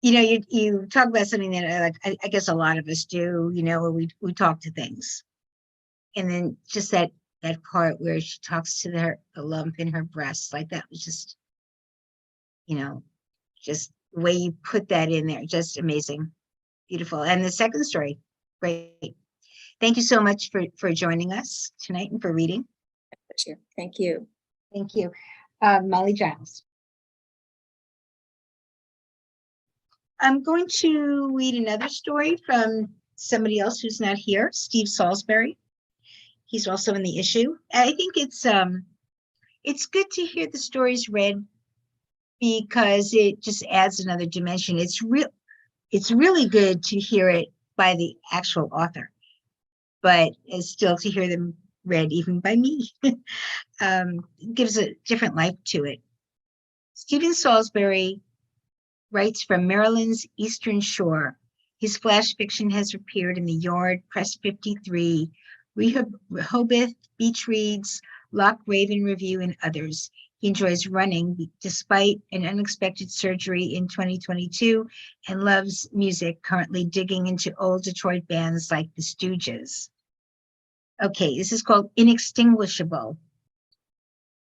you talk about something that I guess a lot of us do, where we talk to things. And then just that part where she talks to the lump in her breast, like that was just, just the way you put that in there, just amazing, beautiful. And the second story, great. Thank you so much for joining us tonight and for reading. Thank you. Thank you. Molly Giles. I'm going to read another story from somebody else who's not here, Steve Salisbury. He's also in the issue. I think it's good to hear the stories read because it just adds another dimension. It's really good to hear it by the actual author, but it's still to hear them read even by me. Gives a different life to it. Stephen Salisbury writes from Maryland's Eastern Shore. His flash fiction has appeared in The Yard, Press 53, Rehoboth, Beach Reads, Loch Raven Review, and others. He enjoys running despite an unexpected surgery in 2022 and loves music, currently digging into old Detroit bands like the Stooges. Okay, this is called Inextinguishable.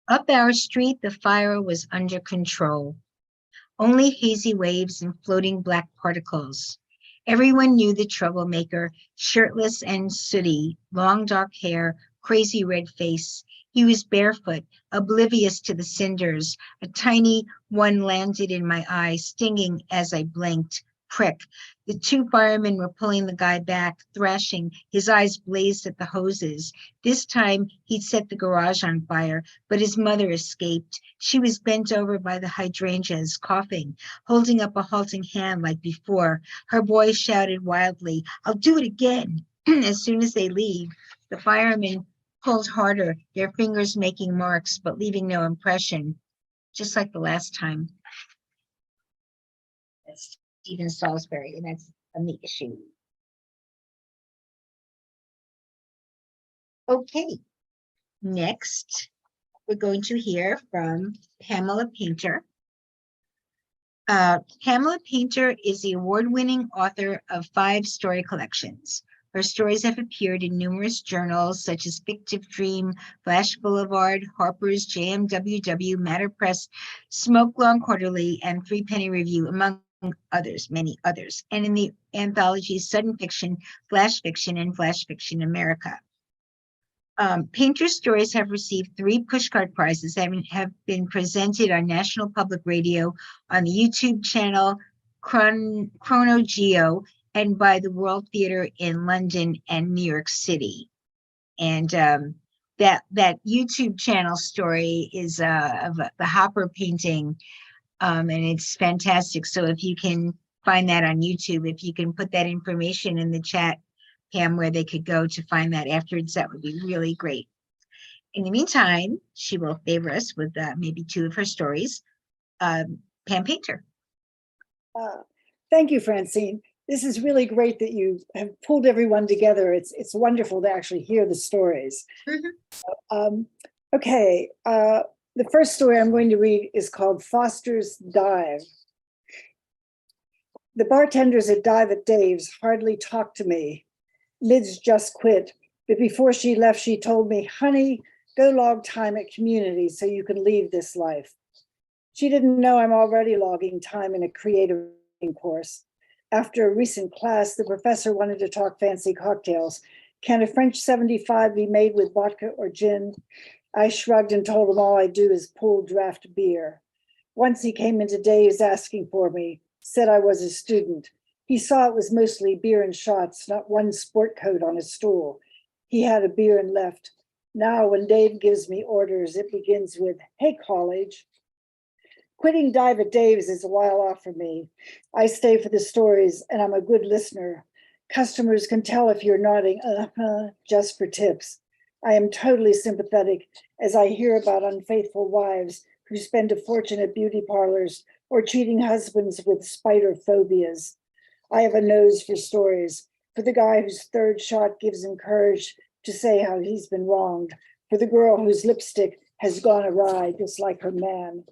Up our street, the fire was under control. Only hazy waves and floating black particles. Everyone knew the troublemaker, shirtless and sooty, long dark hair, crazy red face. He was barefoot, oblivious to the cinders. A tiny one landed in my eye, stinging as I blinked. Prick. The 2 firemen were pulling the guy back, thrashing. His eyes blazed at the hoses. This time, he'd set the garage on fire, but his mother escaped. She was bent over by the hydrangeas, coughing, holding up a halting hand like before. Her boy shouted wildly, "I'll do it again." As soon as they leave, the firemen pulled harder, their fingers making marks, but leaving no impression, just like the last time. That's Stephen Salisbury, and that's on the issue. Okay, next we're going to hear from Pamela Painter. Pamela Painter is the award-winning author of 5 story collections. Her stories have appeared in numerous journals such as Fictive Dream, Flash Boulevard, Harper's, JMWW, Matter Press, Smoke Long Quarterly, and Threepenny Review, among others, many others, and in the anthologies Sudden Fiction, Flash Fiction, and Flash Fiction America. Painter's stories have received 3 pushcart prizes and have been presented on National Public Radio, on the YouTube channel Chrono Geo, and by the World Theater in London and New York City. And that YouTube channel story is of the Hopper painting, and it's fantastic. So if you can find that on YouTube, if you can put that information in the chat, Pam, where they could go to find that afterwards, that would be really great. In the meantime, she will favor us with maybe 2 of her stories. Pam Painter. Thank you, Francine. This is really great that you have pulled everyone together. It's wonderful to actually hear the stories. Mm-hmm. Okay, the first story I'm going to read is called Foster's Dive. The bartenders at Dive at Dave's hardly talked to me. Liz just quit, but before she left, she told me, "Honey, go log time at Community so you can leave this life." She didn't know I'm already logging time in a creative writing course. After a recent class, the professor wanted to talk fancy cocktails. Can a French 75 be made with vodka or gin? I shrugged and told him all I do is pull draft beer. Once he came into Dave's asking for me, said I was a student. He saw it was mostly beer and shots, not one sport coat on his stool. He had a beer and left. Now, when Dave gives me orders, it begins with, "Hey, college." Quitting dive at Dave's is a while off for me. I stay for the stories, and I'm a good listener. Customers can tell if you're nodding, just for tips. I am totally sympathetic as I hear about unfaithful wives who spend a fortune at beauty parlors or cheating husbands with spider phobias. I have a nose for stories, for the guy whose third shot gives him courage to say how he's been wronged, for the girl whose lipstick has gone awry, just like her man.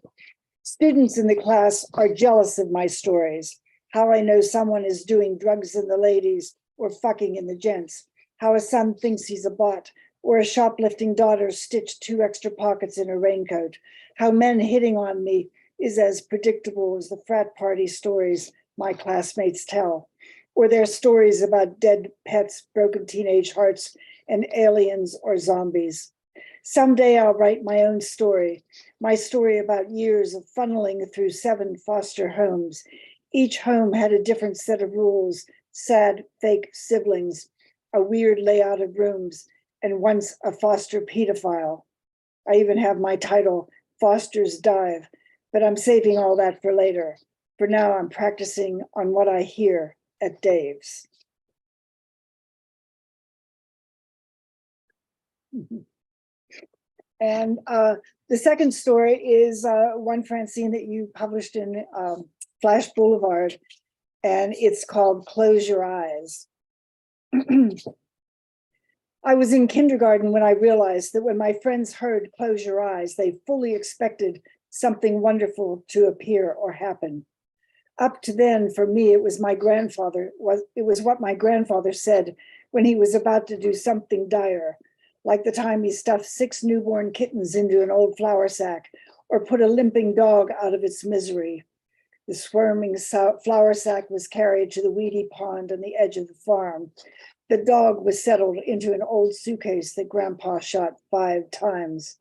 Students in the class are jealous of my stories, how I know someone is doing drugs in the ladies or fucking in the gents, how a son thinks he's a bot, or a shoplifting daughter stitched 2 extra pockets in her raincoat, how men hitting on me is as predictable as the frat party stories my classmates tell, or their stories about dead pets, broken teenage hearts, and aliens or zombies. Someday I'll write my own story, my story about years of funneling through 7 foster homes. Each home had a different set of rules, sad, fake siblings, a weird layout of rooms, and once a foster pedophile. I even have my title, Foster's Dive, but I'm saving all that for later. For now, I'm practicing on what I hear at Dave's. And the second story is one, Francine, that you published in Flash Boulevard, and it's called Close Your Eyes. I was in kindergarten when I realized that when my friends heard "close your eyes," they fully expected something wonderful to appear or happen. Up to then, for me, it was what my grandfather said when he was about to do something dire, like the time he stuffed 6 newborn kittens into an old flour sack or put a limping dog out of its misery. The squirming flour sack was carried to the weedy pond on the edge of the farm. The dog was settled into an old suitcase that Grandpa shot 5 times.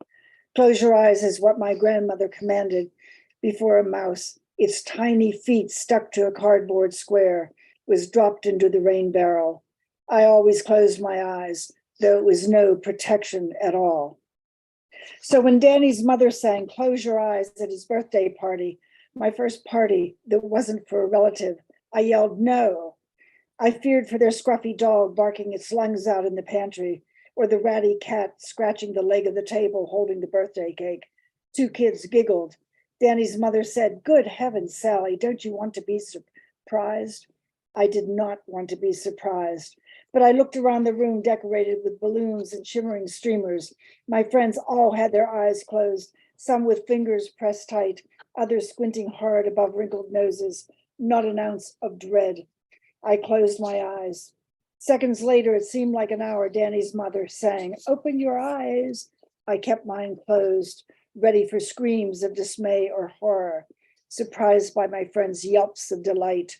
Close your eyes is what my grandmother commanded before a mouse, its tiny feet stuck to a cardboard square, was dropped into the rain barrel. I always closed my eyes, though it was no protection at all. So when Danny's mother sang "Close Your Eyes" at his birthday party, my first party that wasn't for a relative, I yelled no. I feared for their scruffy dog barking its lungs out in the pantry, or the ratty cat scratching the leg of the table holding the birthday cake. 2 kids giggled. Danny's mother said, "Good heavens, Sally, don't you want to be surprised?" I did not want to be surprised, but I looked around the room decorated with balloons and shimmering streamers. My friends all had their eyes closed, some with fingers pressed tight, others squinting hard above wrinkled noses, not an ounce of dread. I closed my eyes. Seconds later, it seemed like an hour, Danny's mother sang, "Open your eyes." I kept mine closed, ready for screams of dismay or horror, surprised by my friends' yelps of delight.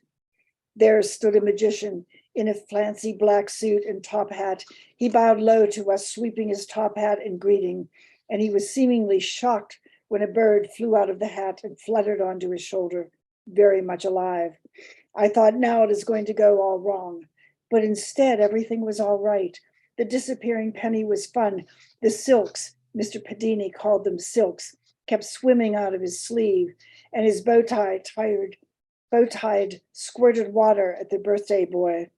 There stood a magician in a fancy black suit and top hat. He bowed low to us, sweeping his top hat in greeting, and he was seemingly shocked when a bird flew out of the hat and fluttered onto his shoulder, very much alive. I thought, now it is going to go all wrong. But instead, everything was all right. The disappearing penny was fun. The silks, Mr. Padini called them silks, kept swimming out of his sleeve, and his bow tied squirted water at the birthday boy.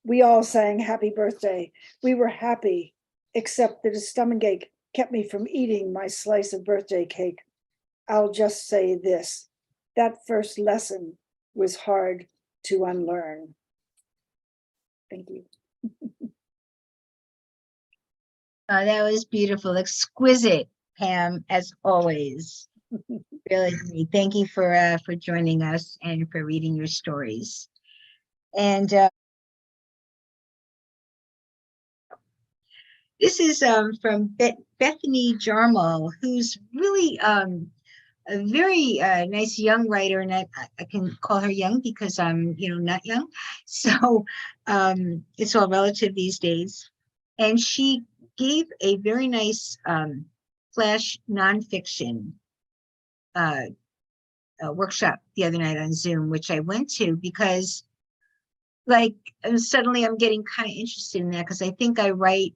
We all sang happy birthday. We were happy, except that a stomachache kept me from eating my slice of birthday cake. I'll just say this, that first lesson was hard to unlearn. Thank you. That was beautiful, exquisite, Pam, as always. Really great. Thank you for joining us and for reading your stories. And this is from Bethany Jarmal, who's really a very nice young writer, and I can call her young because I'm, not young. So it's all relative these days. And she gave a very nice flash nonfiction workshop the other night on Zoom, which I went to because like suddenly I'm getting kind of interested in that because I think I write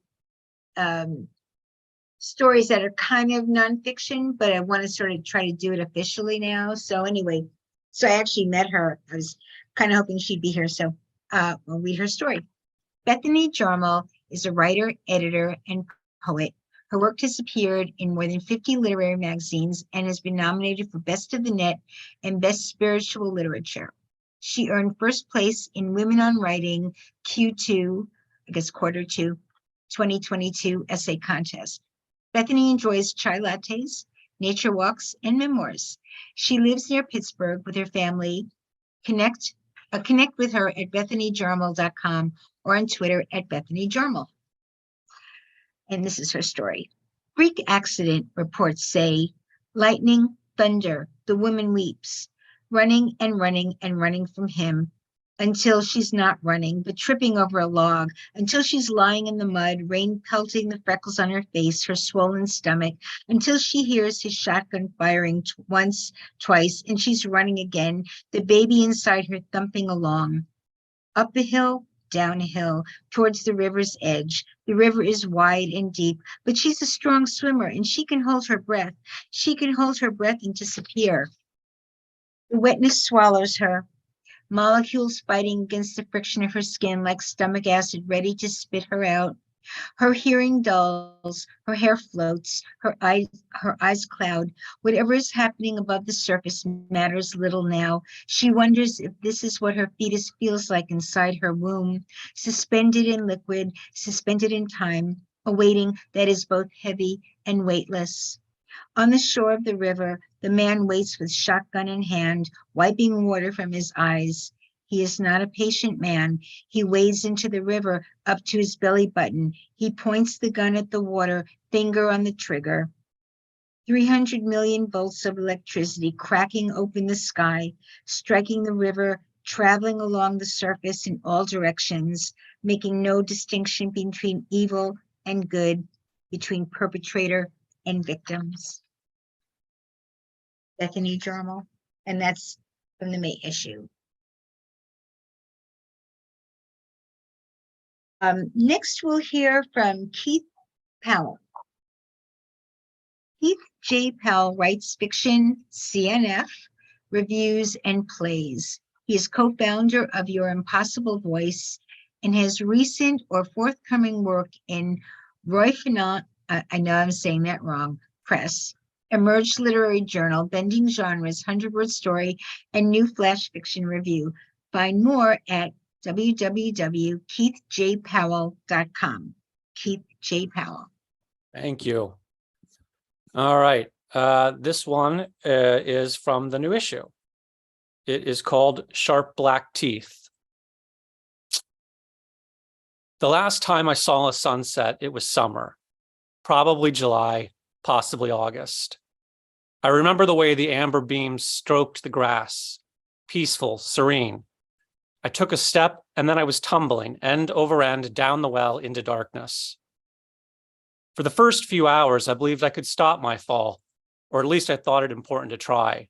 stories that are kind of nonfiction, but I want to sort of try to do it officially now. So anyway, so I actually met her. I was kind of hoping she'd be here. So I'll read her story. Bethany Jarmel is a writer, editor, and poet. Her work has appeared in more than 50 literary magazines and has been nominated for Best of the Net and Best Spiritual Literature. She earned first place in Women on Writing Q2, I guess Q2, 2022 essay contest. Bethany enjoys chai lattes, nature walks, and memoirs. She lives near Pittsburgh with her family. Connect with her at bethanyjarmel.com or on Twitter at bethanyjarmel. And this is her story. Freak accident, reports say. Lightning, thunder, the woman weeps, running and running and running from him until she's not running, but tripping over a log, until she's lying in the mud, rain pelting the freckles on her face, her swollen stomach, until she hears his shotgun firing once, twice, and she's running again, the baby inside her thumping along. Up a hill, down a hill, towards the river's edge. The river is wide and deep, but she's a strong swimmer and she can hold her breath. She can hold her breath and disappear. The wetness swallows her. Molecules fighting against the friction of her skin like stomach acid ready to spit her out. Her hearing dulls, her hair floats, her eyes cloud. Whatever is happening above the surface matters little now. She wonders if this is what her fetus feels like inside her womb, suspended in liquid, suspended in time, awaiting that is both heavy and weightless. On the shore of the river, the man waits with shotgun in hand, wiping water from his eyes. He is not a patient man. He wades into the river up to his belly button. He points the gun at the water, finger on the trigger. 300 million volts of electricity cracking open the sky, striking the river, traveling along the surface in all directions, making no distinction between evil and good, between perpetrator and victims. Bethany Jarmel, and that's from the May issue. Next, we'll hear from Keith Powell. Keith J. Powell writes fiction, CNF, reviews, and plays. He is co-founder of Your Impossible Voice and has recent or forthcoming work in Roy Finant, I know I'm saying that wrong, Press, Emerged Literary Journal, Bending Genres, 100-Word Story, and New Flash Fiction Review. Find more at www.keithjpowell.com. Keith J. Powell. Thank you. All right. This one is from the new issue. It is called Sharp Black Teeth. The last time I saw a sunset, it was summer, probably July, possibly August. I remember the way the amber beams stroked the grass, peaceful, serene. I took a step and then I was tumbling end over end down the well into darkness. For the first few hours, I believed I could stop my fall, or at least I thought it important to try.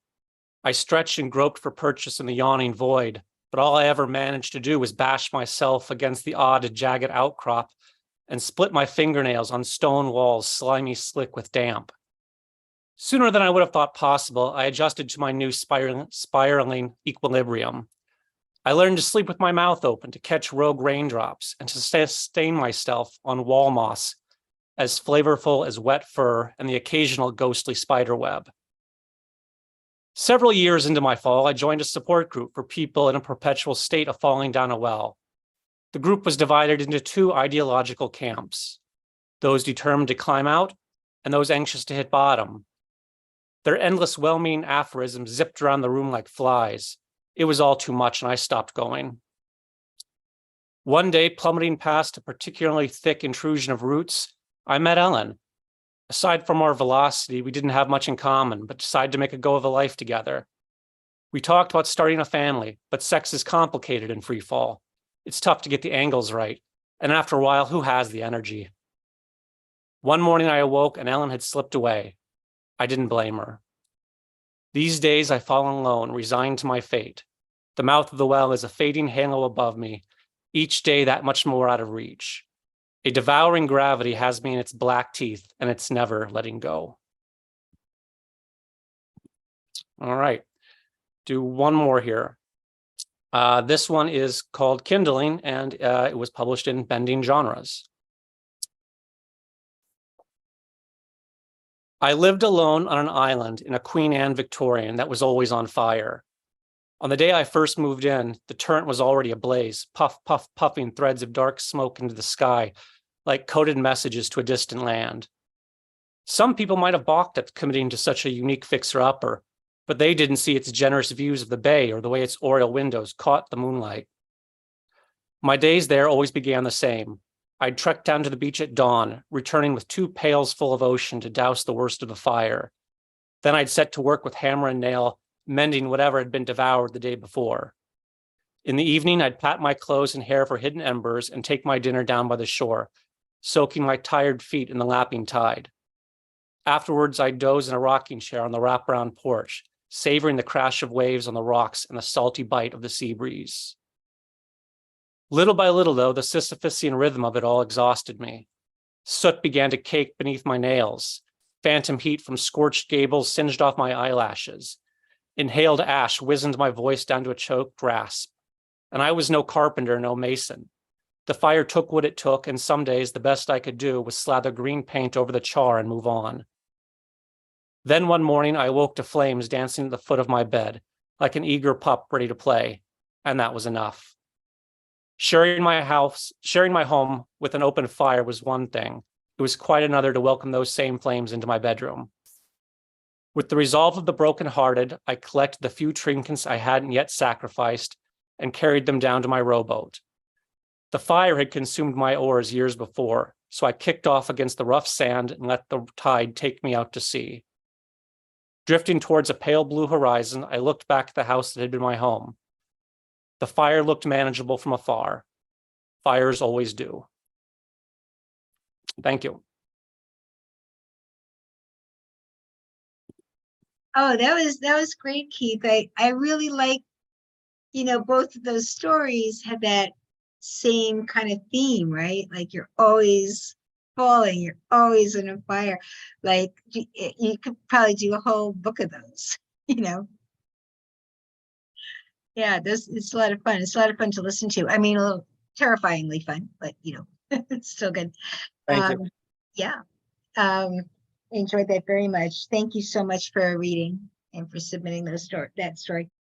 I stretched and groped for purchase in the yawning void, but all I ever managed to do was bash myself against the odd, jagged outcrop and split my fingernails on stone walls, slimy slick with damp. Sooner than I would have thought possible, I adjusted to my new spiraling equilibrium. I learned to sleep with my mouth open, to catch rogue raindrops, and to sustain myself on wall moss as flavorful as wet fur and the occasional ghostly spider web. Several years into my fall, I joined a support group for people in a perpetual state of falling down a well. The group was divided into two ideological camps, those determined to climb out and those anxious to hit bottom. Their endless well-meaning aphorisms zipped around the room like flies. It was all too much and I stopped going. One day, plummeting past a particularly thick intrusion of roots, I met Ellen. Aside from our velocity, we didn't have much in common, but decided to make a go of a life together. We talked about starting a family, but sex is complicated in free fall. It's tough to get the angles right, and after a while, who has the energy? One morning I awoke and Ellen had slipped away. I didn't blame her. These days I fall alone, resigned to my fate. The mouth of the well is a fading halo above me, each day that much more out of reach. A devouring gravity has me in its black teeth, and it's never letting go. All right, do one more here. This one is called Kindling, and it was published in Bending Genres. I lived alone on an island in a Queen Anne Victorian that was always on fire. On the day I first moved in, the turret was already ablaze, puff, puff, puffing threads of dark smoke into the sky, like coded messages to a distant land. Some people might have balked at committing to such a unique fixer-upper, but they didn't see its generous views of the bay or the way its oriel windows caught the moonlight. My days there always began the same. I'd trek down to the beach at dawn, returning with 2 pails full of ocean to douse the worst of the fire. Then I'd set to work with hammer and nail, mending whatever had been devoured the day before. In the evening, I'd pat my clothes and hair for hidden embers and take my dinner down by the shore, soaking my tired feet in the lapping tide. Afterwards, I'd doze in a rocking chair on the wraparound porch, savoring the crash of waves on the rocks and the salty bite of the sea breeze. Little by little, though, the Sisyphusian rhythm of it all exhausted me. Soot began to cake beneath my nails. Phantom heat from scorched gables singed off my eyelashes. Inhaled ash wizened my voice down to a choked rasp. And I was no carpenter, no mason. The fire took what it took, and some days the best I could do was slather green paint over the char and move on. Then one morning I awoke to flames dancing at the foot of my bed, like an eager pup ready to play, and that was enough. Sharing my home with an open fire was one thing. It was quite another to welcome those same flames into my bedroom. With the resolve of the broken-hearted, I collected the few trinkets I hadn't yet sacrificed and carried them down to my rowboat. The fire had consumed my oars years before, so I kicked off against the rough sand and let the tide take me out to sea. Drifting towards a pale blue horizon, I looked back at the house that had been my home. The fire looked manageable from afar. Fires always do. Thank you. Oh, that was great, Keith. I really like, both of those stories had that same kind of theme, right? Like you're always falling, you're always in a fire. Like you could probably do a whole book of those, Yeah, it's a lot of fun. It's a lot of fun to listen to. I mean, a little terrifyingly fun, but it's still good. Thank you. Yeah. Enjoyed that very much. Thank you so much for reading and for submitting that story.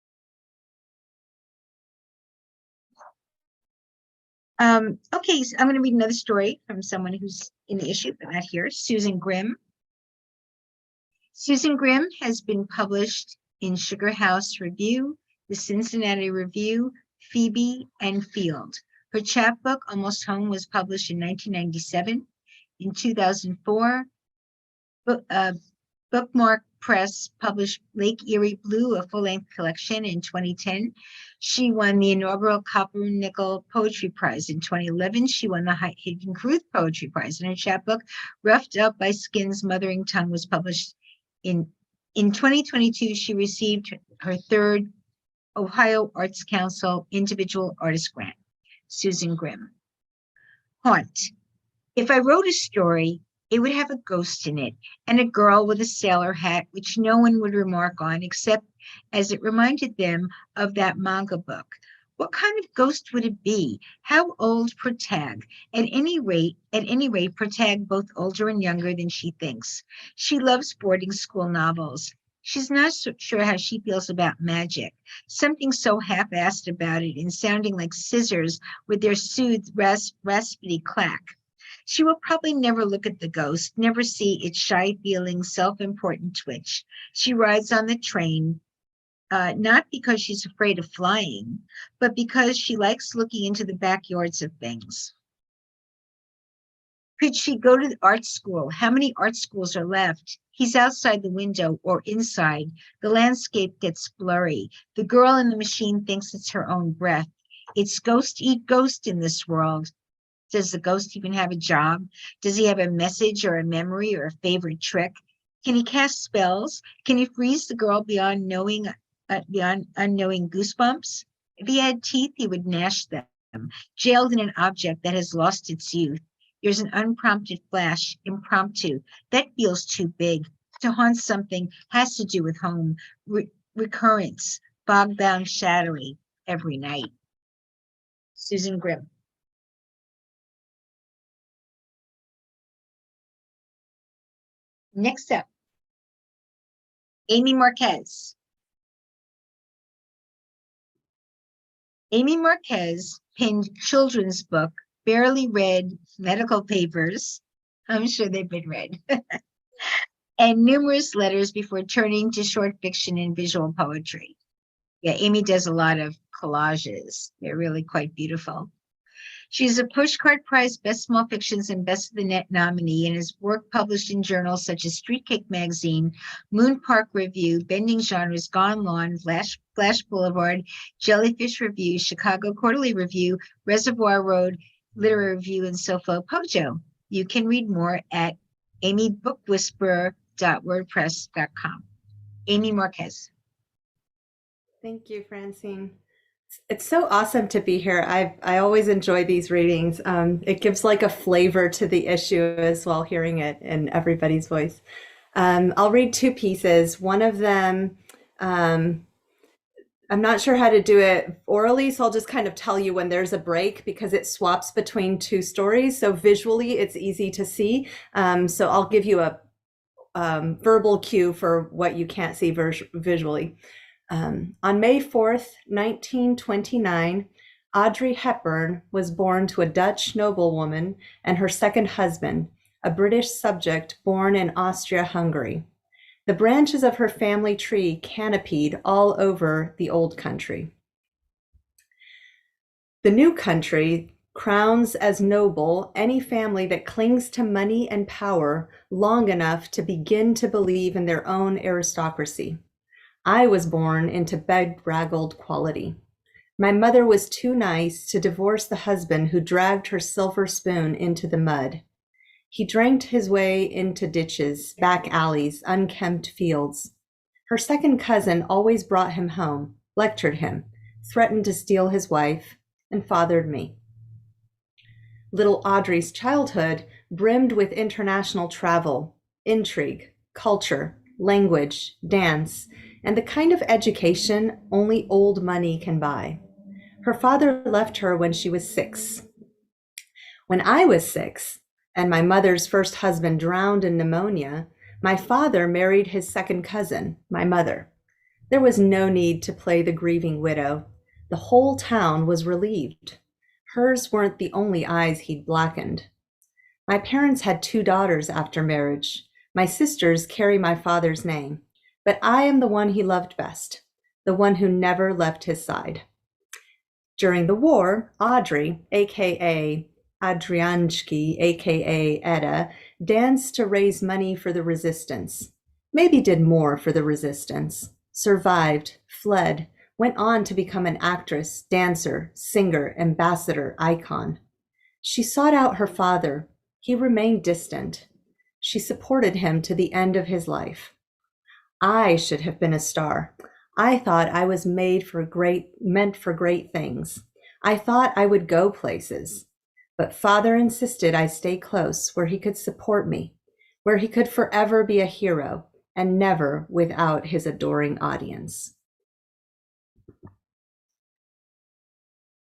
Okay, so I'm going to read another story from someone who's in the issue, but not here, Susan Grimm. Susan Grimm has been published in Sugar House Review, the Cincinnati Review, Phoebe, and Field. Her chapbook, Almost Home, was published in 1997. In 2004, Bookmark Press published Lake Erie Blue, a full-length collection, in 2010. She won the inaugural Copper and Nickel Poetry Prize. In 2011, she won the Hayden Carruth Poetry Prize. And her chapbook, Roughed Up by Skin's Mothering Tongue, was published in 2022. She received her 3rd Ohio Arts Council Individual Artist Grant. Susan Grimm. Haunt. If I wrote a story, it would have a ghost in it and a girl with a sailor hat, which no one would remark on, except as it reminded them of that manga book. What kind of ghost would it be? How old Protag? At any rate, Protag both older and younger than she thinks. She loves boarding school novels. She's not so sure how she feels about magic. Something so half-assed about it and sounding like scissors with their soothed, raspy clack. She will probably never look at the ghost, never see its shy feeling, self-important twitch. She rides on the train, not because she's afraid of flying, but because she likes looking into the backyards of things. Could she go to the art school? How many art schools are left? He's outside the window or inside. The landscape gets blurry. The girl in the machine thinks it's her own breath. It's ghost eat ghost in this world. Does the ghost even have a job? Does he have a message or a memory or a favorite trick? Can he cast spells? Can he freeze the girl beyond unknowing goosebumps? If he had teeth, he would gnash them, jailed in an object that has lost its youth. There's an unprompted flash, impromptu, that feels too big. To haunt something has to do with home, recurrence, bog-bound shadowy every night. Susan Grimm. Next up, Amy Marques. Amy Marques penned children's book, Barely Read Medical Papers. I'm sure they've been read. And numerous letters before turning to short fiction and visual poetry. Yeah, Amy does a lot of collages. They're really quite beautiful. She's a Pushcart Prize Best Small Fictions and Best of the Net nominee and has work published in journals such as Street Cake Magazine, Moon Park Review, Bending Genres, Gone Lawn, Flash Boulevard, Jellyfish Review, Chicago Quarterly Review, Reservoir Road Literary Review, and SoFloPoJo. You can read more at amybookwhisperer.wordpress.com. Amy Marques. Thank you, Francine. It's so awesome to be here. I always enjoy these readings. It gives like a flavor to the issue as well, hearing it in everybody's voice. I'll read two pieces. One of them, I'm not sure how to do it orally, so I'll just kind of tell you when there's a break because it swaps between two stories. So visually, it's easy to see. So I'll give you a verbal cue for what you can't see visually. On May 4th, 1929, Audrey Hepburn was born to a Dutch noblewoman and her second husband, a British subject born in Austria-Hungary. The branches of her family tree canopied all over the old country. The new country crowns as noble any family that clings to money and power long enough to begin to believe in their own aristocracy. I was born into bedraggled quality. My mother was too nice to divorce the husband who dragged her silver spoon into the mud. He drank his way into ditches, back alleys, unkempt fields. Her second cousin always brought him home, lectured him, threatened to steal his wife, and fathered me. Little Audrey's childhood brimmed with international travel, intrigue, culture, language, dance, and the kind of education only old money can buy. Her father left her when she was 6. When I was 6, and my mother's first husband drowned in pneumonia, my father married his second cousin, my mother. There was no need to play the grieving widow. The whole town was relieved. Hers weren't the only eyes he'd blackened. My parents had 2 daughters after marriage. My sisters carry my father's name, but I am the one he loved best, the one who never left his side. During the war, Audrey, aka Adrianski, aka Etta, danced to raise money for the resistance. Maybe did more for the resistance. Survived, fled, went on to become an actress, dancer, singer, ambassador, icon. She sought out her father. He remained distant. She supported him to the end of his life. I should have been a star. I thought I was meant for great things. I thought I would go places. But father insisted I stay close where he could support me, where he could forever be a hero and never without his adoring audience.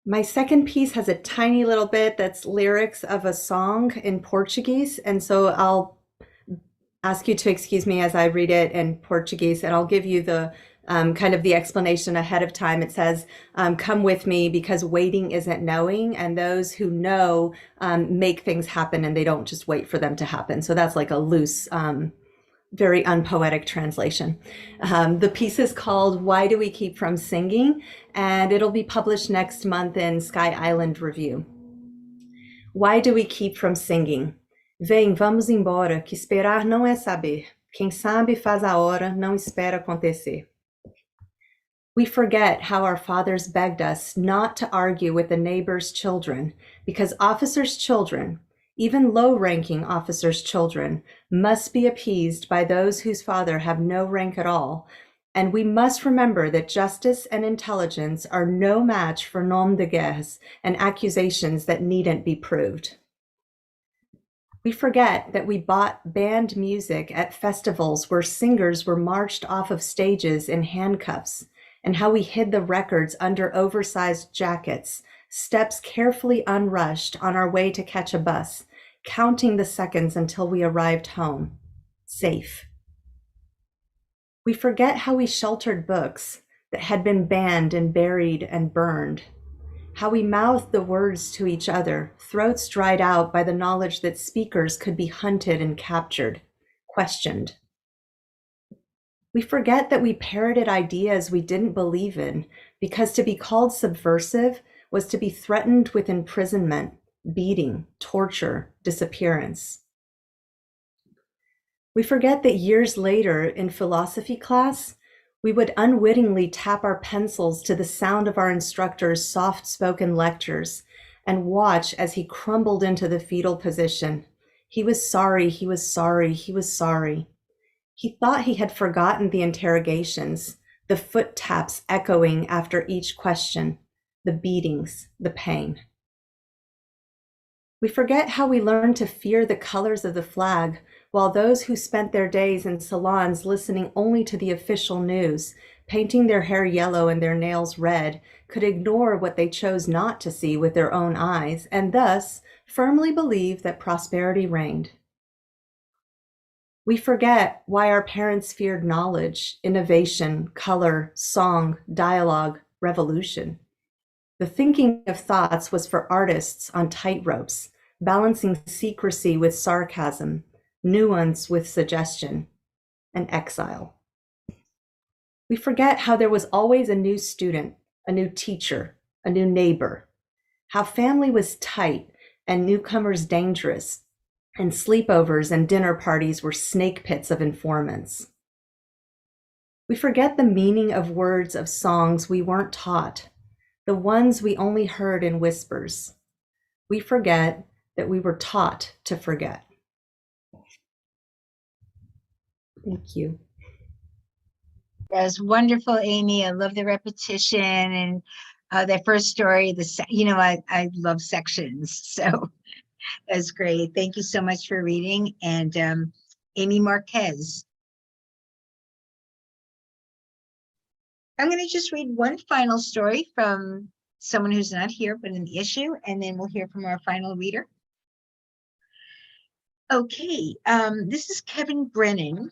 My second piece has a tiny little bit that's lyrics of a song in Portuguese. And so I'll ask you to excuse me as I read it in Portuguese, and I'll give you the kind of the explanation ahead of time. It says, come with me because waiting isn't knowing, and those who know make things happen and they don't just wait for them to happen. So that's like a loose, very unpoetic translation. The piece is called Why Do We Keep From Singing? And it'll be published next month in Sky Island Review. Why do we keep from singing? Vem, vamos embora, que esperar não é saber. Quem sabe faz a hora, não espera acontecer. We forget how our fathers begged us not to argue with the neighbor's children because officers' children, Even low-ranking officers' children must be appeased by those whose father have no rank at all, and we must remember that justice and intelligence are no match for nom de guerre and accusations that needn't be proved. We forget that we bought band music at festivals where singers were marched off of stages in handcuffs, and how we hid the records under oversized jackets, steps carefully unrushed on our way to catch a bus, counting the seconds until we arrived home, safe. We forget how we sheltered books that had been banned and buried and burned, how we mouthed the words to each other, throats dried out by the knowledge that speakers could be hunted and captured, questioned. We forget that we parroted ideas we didn't believe in because to be called subversive was to be threatened with imprisonment, beating, torture, disappearance. We forget that years later in philosophy class, we would unwittingly tap our pencils to the sound of our instructor's soft-spoken lectures and watch as he crumbled into the fetal position. He was sorry, he was sorry, he was sorry. He thought he had forgotten the interrogations, the foot taps echoing after each question, the beatings, the pain. We forget how we learned to fear the colors of the flag, while those who spent their days in salons listening only to the official news, painting their hair yellow and their nails red, could ignore what they chose not to see with their own eyes, and thus firmly believe that prosperity reigned. We forget why our parents feared knowledge, innovation, color, song, dialogue, revolution. The thinking of thoughts was for artists on tightropes, balancing secrecy with sarcasm, nuance with suggestion, and exile. We forget how there was always a new student, a new teacher, a new neighbor, how family was tight and newcomers dangerous, and sleepovers and dinner parties were snake pits of informants. We forget the meaning of words of songs we weren't taught, the ones we only heard in whispers. We forget that we were taught to forget. Thank you. That was wonderful, Amy. I love the repetition and that first story. I love sections, so that's great. Thank you so much for reading. And Amy Marques. I'm going to just read one final story from someone who's not here, but in the issue, and then we'll hear from our final reader. Okay, this is Kevin Brennan.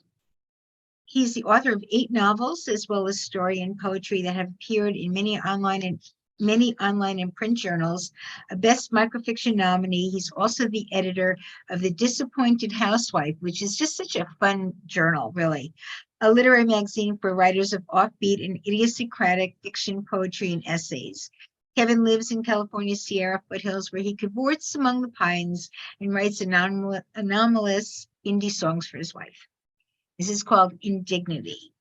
He's the author of 8 novels, as well as story and poetry that have appeared in many online and print journals, a Best Microfiction nominee. He's also the editor of The Disappointed Housewife, which is just such a fun journal, really. A literary magazine for writers of offbeat and idiosyncratic fiction, poetry, and essays. Kevin lives in California's Sierra foothills, where he cavorts among the pines and writes anomalous indie songs for his wife. This is called Indignity.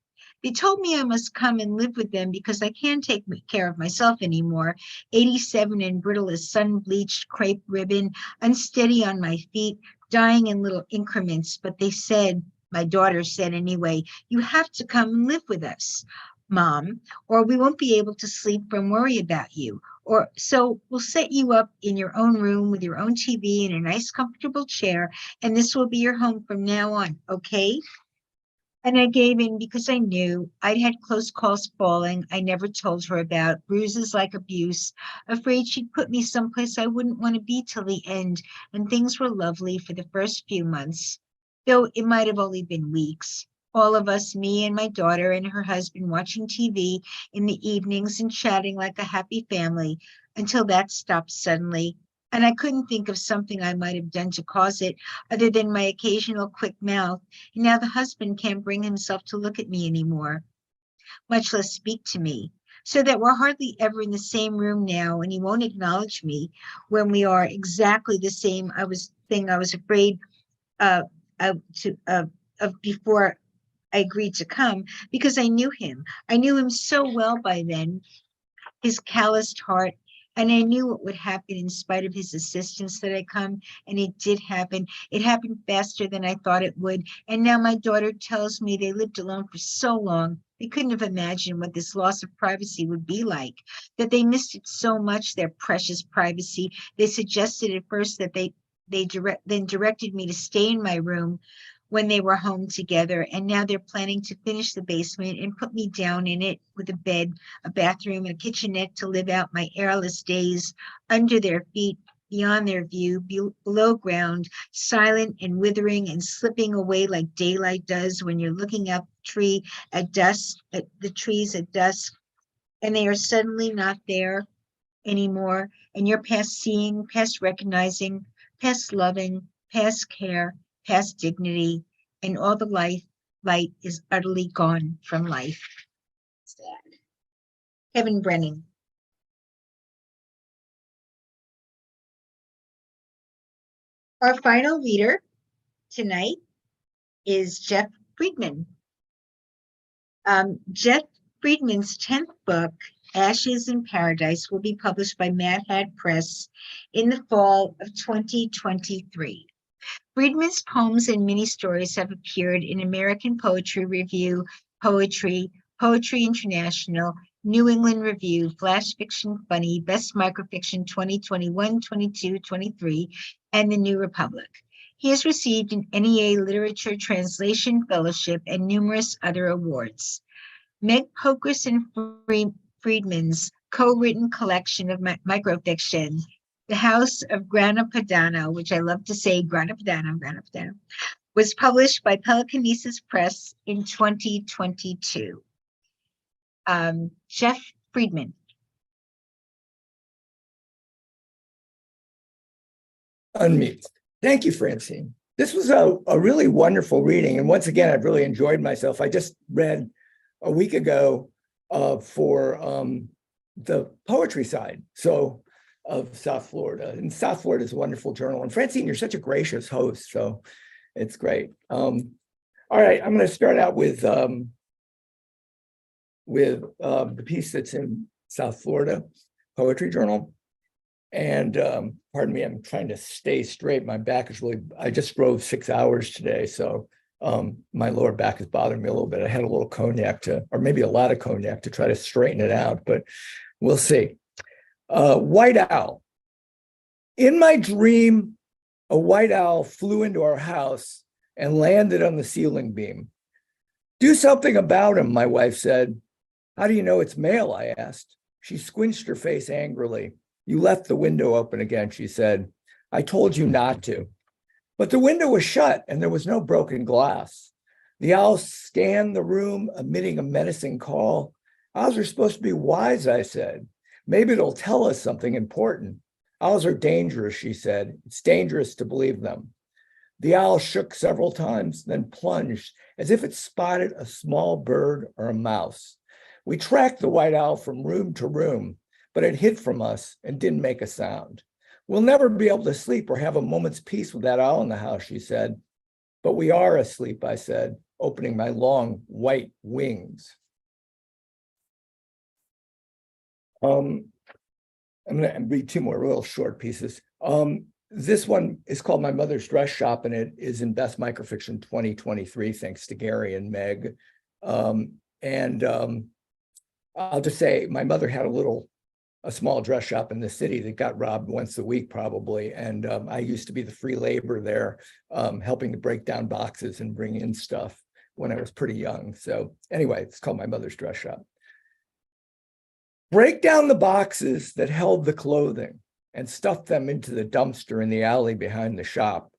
They told me I must come and live with them because I can't take care of myself anymore. 87 and brittle as sun-bleached crepe ribbon, unsteady on my feet, dying in little increments. But they said, my daughter said anyway, you have to come and live with us, Mom, or we won't be able to sleep from worry about you. Or so we'll set you up in your own room with your own TV and a nice comfortable chair, and this will be your home from now on, okay? And I gave in because I knew I'd had close calls falling I never told her about, bruises like abuse, afraid she'd put me someplace I wouldn't want to be till the end, and things were lovely for the first few months, though it might have only been weeks. All of us, me and my daughter and her husband, watching TV in the evenings and chatting like a happy family, until that stopped suddenly. And I couldn't think of something I might have done to cause it, other than my occasional quick mouth. And now the husband can't bring himself to look at me anymore, much less speak to me, so that we're hardly ever in the same room now, and he won't acknowledge me when we are exactly the same. I was afraid of before I agreed to come, because I knew him. I knew him so well by then, his calloused heart, And I knew what would happen in spite of his assistance that I come, and it did happen. It happened faster than I thought it would. And now my daughter tells me they lived alone for so long. They couldn't have imagined what this loss of privacy would be like, that they missed it so much, their precious privacy. They suggested at first that then directed me to stay in my room when they were home together. And now they're planning to finish the basement and put me down in it with a bed, a bathroom, a kitchenette to live out my airless days under their feet, beyond their view, below ground, silent and withering and slipping away like daylight does when you're looking up at the trees at dusk, and they are suddenly not there anymore. And you're past seeing, past recognizing, past loving, past care, past dignity, and all the light is utterly gone from life. Sad. Kevin Brennan. Our final reader tonight is Jeff Freidman. Jeff Freidman's 10th book, Ashes in Paradise, will be published by Mad Hat Press in the fall of 2023. Freidman's poems and mini-stories have appeared in American Poetry Review, Poetry, Poetry International, New England Review, Flash Fiction Funny, Best Microfiction 2021, 22, 23, and the New Republic. He has received an NEA Literature Translation Fellowship and numerous other awards. Meg Pocris and Freidman's co-written collection of microfiction, The House of Grana Padano, which I love to say, Grana Padano, was published by Pelicanesis Press in 2022. Jeff Freidman. Unmute. Thank you, Francine. This was a really wonderful reading. And once again, I've really enjoyed myself. I just read a week ago for the poetry side of South Florida. And South Florida is a wonderful journal. And Francine, you're such a gracious host, so it's great. All right, I'm going to start out with the piece that's in South Florida Poetry Journal. And pardon me, I'm trying to stay straight. My back is really, I just drove 6 hours today. So my lower back is bothering me a little bit. I had a little cognac or maybe a lot of cognac to try to straighten it out, but we'll see. White owl. In my dream, a white owl flew into our house and landed on the ceiling beam. Do something about him, my wife said. How do you know it's male? I asked. She squinched her face angrily. You left the window open again, she said. I told you not to. But the window was shut and there was no broken glass. The owl scanned the room, emitting a menacing call. Owls are supposed to be wise, I said. Maybe it'll tell us something important. Owls are dangerous, she said. It's dangerous to believe them. The owl shook several times, then plunged as if it spotted a small bird or a mouse. We tracked the white owl from room to room, but it hid from us and didn't make a sound. We'll never be able to sleep or have a moment's peace with that owl in the house, she said. But we are asleep, I said, opening my long white wings. I'm going to read two more real short pieces. This one is called My Mother's Dress Shop, and it is in Best Microfiction 2023, thanks to Gary and Meg. I'll just say my mother had a small dress shop in the city that got robbed once a week probably. And I used to be the free labor there, helping to break down boxes and bring in stuff when I was pretty young. So anyway, it's called My Mother's Dress Shop. Break down the boxes that held the clothing and stuff them into the dumpster in the alley behind the shop.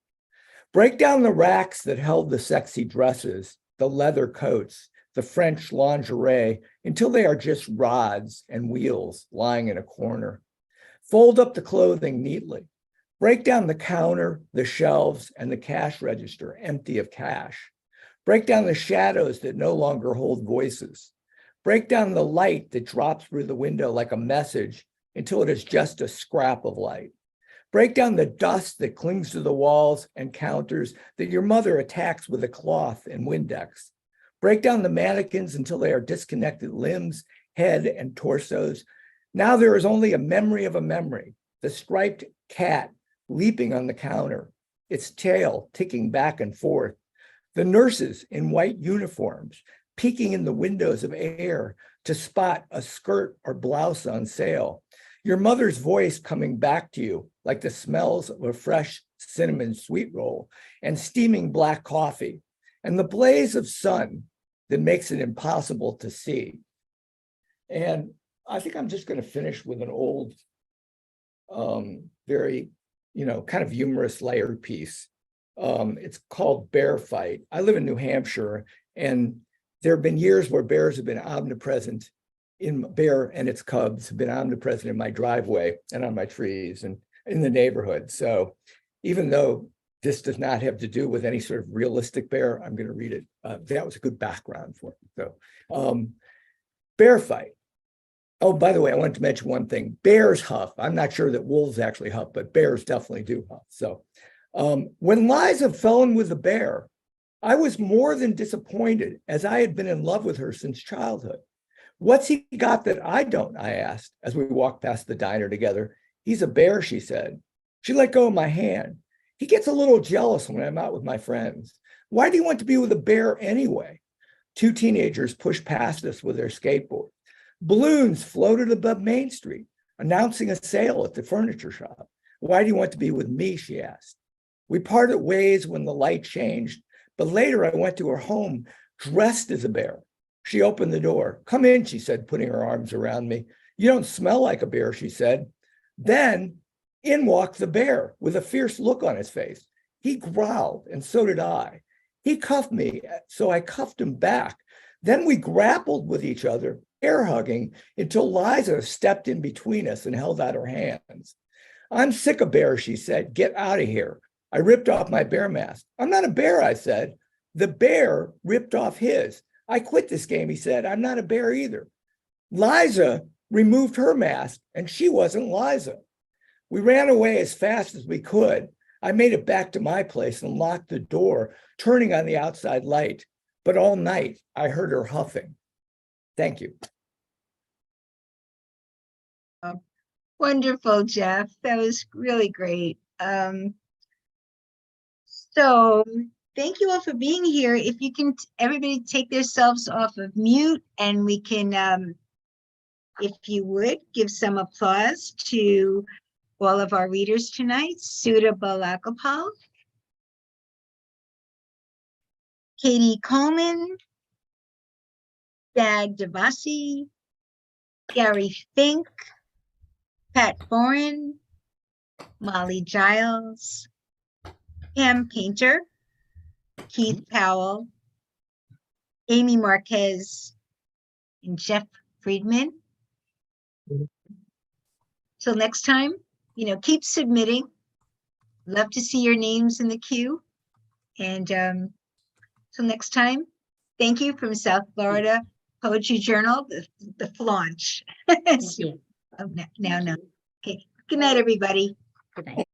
Break down the racks that held the sexy dresses, the leather coats, the French lingerie, until they are just rods and wheels lying in a corner. Fold up the clothing neatly. Break down the counter, the shelves, and the cash register, empty of cash. Break down the shadows that no longer hold voices. Break down the light that drops through the window like a message until it is just a scrap of light. Break down the dust that clings to the walls and counters that your mother attacks with a cloth and Windex. Break down the mannequins until they are disconnected limbs, head, and torsos Now there is only a memory of a memory, the striped cat leaping on the counter, its tail ticking back and forth, the nurses in white uniforms peeking in the windows of air to spot a skirt or blouse on sale, your mother's voice coming back to you like the smells of a fresh cinnamon sweet roll and steaming black coffee, and the blaze of sun that makes it impossible to see. And I think I'm just going to finish with an old, very, kind of humorous layer piece. It's called Bear Fight. I live in New Hampshire, and there have been years where bears have been omnipresent bear and its cubs have been omnipresent in my driveway and on my trees and in the neighborhood. So even though this does not have to do with any sort of realistic bear, I'm going to read it. That was a good background for it. So Bear Fight. Oh, by the way, I wanted to mention one thing. Bears huff. I'm not sure that wolves actually huff, but bears definitely do huff. So when Liza fell in with the bear, I was more than disappointed, as I had been in love with her since childhood. What's he got that I don't? I asked as we walked past the diner together. He's a bear, she said. She let go of my hand. He gets a little jealous when I'm out with my friends. Why do you want to be with a bear anyway? Two teenagers pushed past us with their skateboard. Balloons floated above Main Street, announcing a sale at the furniture shop. Why do you want to be with me? She asked. We parted ways when the light changed, but later I went to her home dressed as a bear. She opened the door. Come in, she said, putting her arms around me. You don't smell like a bear, she said. Then in walked the bear with a fierce look on his face. He growled, and so did I. He cuffed me, so I cuffed him back. Then we grappled with each other, air hugging, until Liza stepped in between us and held out her hands. I'm sick of bears, she said. Get out of here. I ripped off my bear mask. I'm not a bear, I said. The bear ripped off his. I quit this game, he said. I'm not a bear either. Liza removed her mask, and she wasn't Liza. We ran away as fast as we could. I made it back to my place and locked the door, turning on the outside light. But all night, I heard her huffing. Thank you. Wonderful, Jeff. That was really great. So thank you all for being here. If you can, everybody take themselves off of mute, and we can, if you would, give some applause to all of our readers tonight. Sudha Balagopal, Katie Coleman, Dad DeVassie, Gary Fincke, Pat Foran, Molly Giles, Pam Painter, Keith Powell, Amy Marques, and Jeff Freidman. Till next time, keep submitting. Love to see your names in the queue. And till next time, thank you from South Florida Poetry Journal, the flaunch. Thank you. Oh, no. Okay. Good night, everybody. Good night.